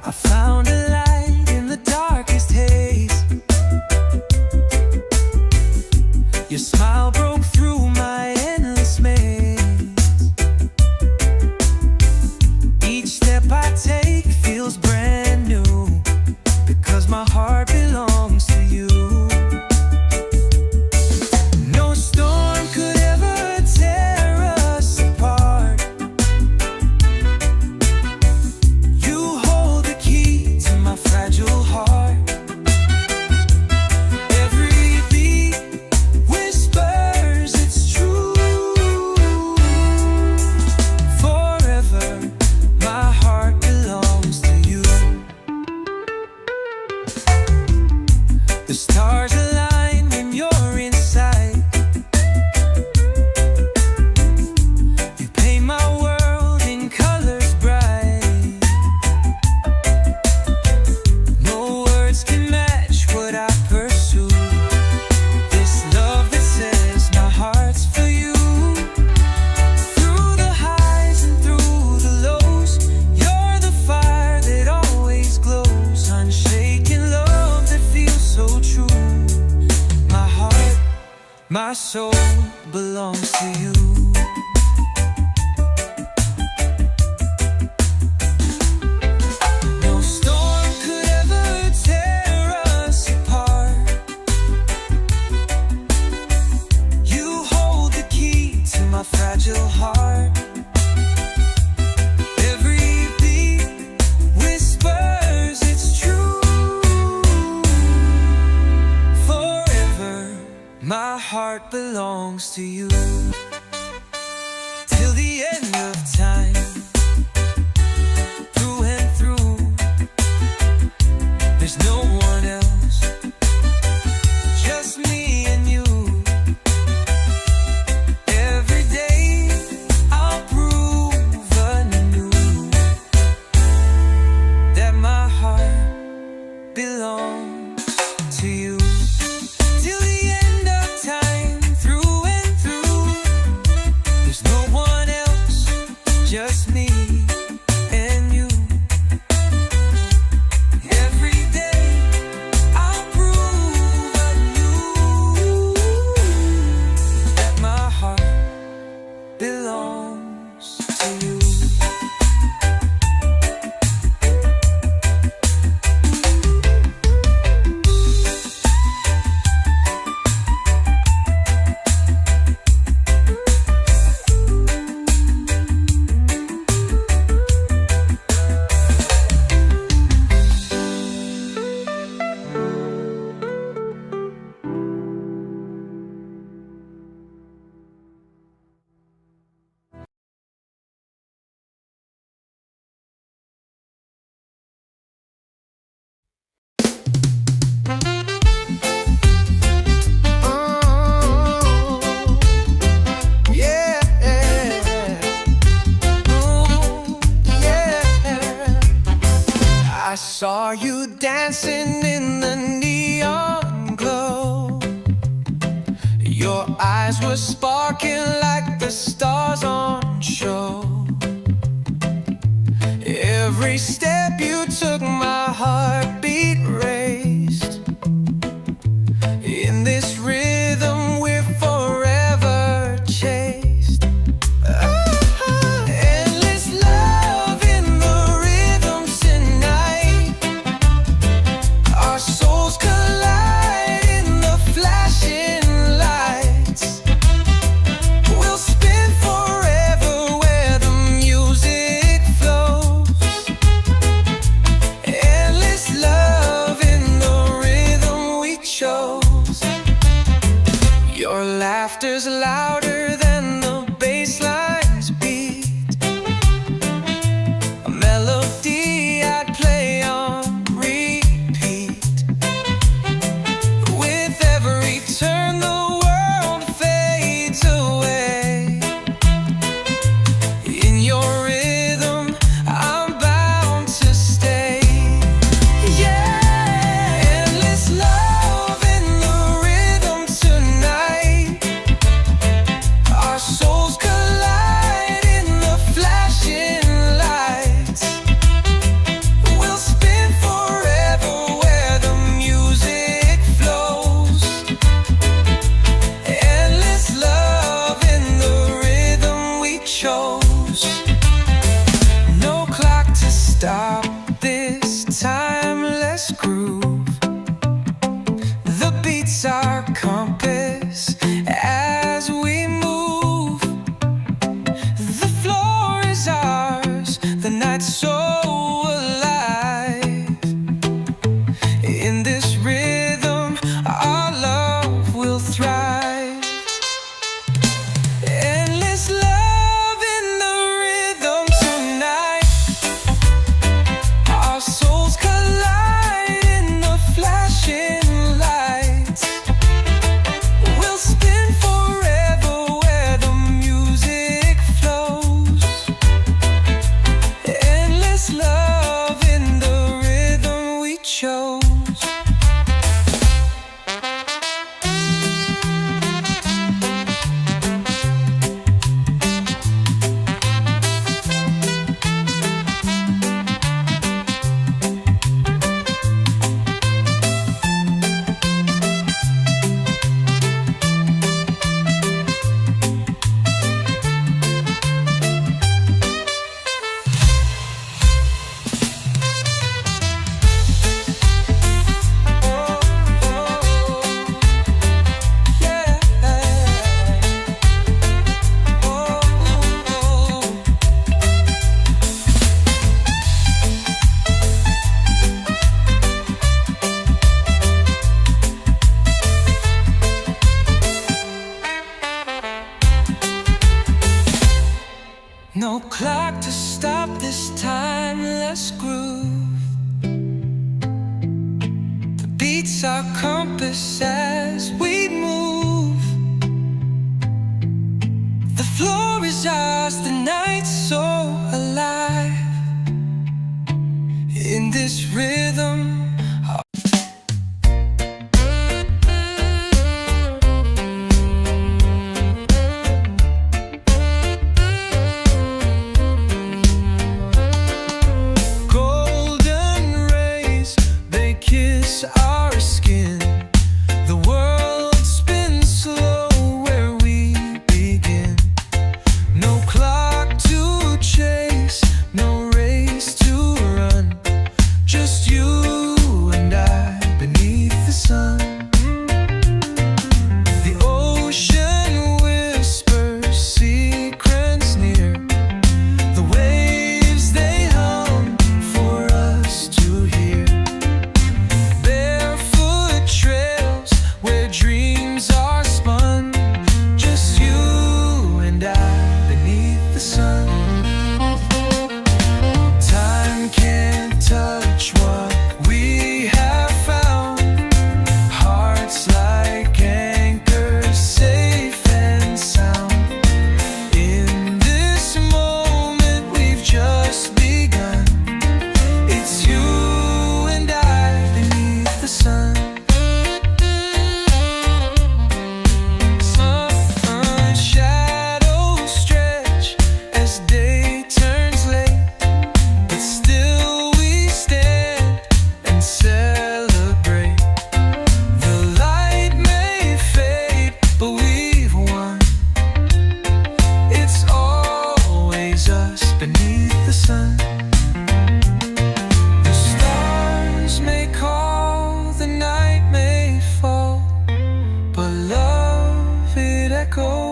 I found a light in the darkest haze. Your smile broke through my endless maze. Each step I take feels brand new, because my heart belongs to you. No storm could ever tear us apart. You hold the key to my fragile heart. Every beat whispers it's true. Forever, my heart belongs to you. The stars align when you're inside. You paint my world in colors bright. No words can match what I pursue. This love that says my heart's for you. Through the highs and through the lows, you're the fire that always glows. Unshaken love that feels so true. My heart, my soul belongs to you. No storm could ever tear us apart. You hold the key to my fragile heart. Every beat whispers it's true. Forever, my heart belongs to you. Till the end of time, through and through, there's no one else, just me and you. Every day I'll prove anew that my heart belongs to you. Till the end of time, through and through, there's no one else, just me and you. Every day I'll prove anew that my heart belongs to you. I saw you dancing in the neon glow. Your eyes were sparking like the stars on show. Every step you took, my heartbeat raced. In this rhythm we're forever chased. Endless love in the rhythm tonight. Our souls collide in the flashing lights. We'll spin forever where the music flows. Endless love in the rhythm we chose. Your laughter's louder than the bass line's beat, a melody I'd play on repeat. With every turn the world fades away. In your rhythm I'm bound to stay. Yeah, endless love in the rhythm tonight. Our souls collide in the flashing lights. We'll spin forever where the music flows. Endless love in the rhythm we chose. No clock to stop this timeless groove. The beats our compass as we move. The floor is ours, the night's so alive. In this rhythm our love will thrive. Endless love in the rhythm tonight. Our souls collide in the flashing lights. We'll spin forever where the music flows. Endless love in the rhythm we chose. No clock to stop this timeless groove. The beats our compass as we move. The floor is ours, the night's so alive. In this rhythm golden rays, they kiss our skin. The world spins slow where we begin. No clock to chase, no race to run. Just you and I beneath the sun. The ocean whispers secrets near. The waves they hum for us to hear. Barefoot trails where dreams are spun. Just you and I beneath the sun. Time can't touch what we have found. Hearts like anchors, safe and sound. In this moment we've just begun. It's you and I beneath the sun. Shadows stretch as day turns late, but still we stand and celebrate. The light may fade, but we've won. It's always us beneath the sun. The stars may call, the night may fall, but love, it echoes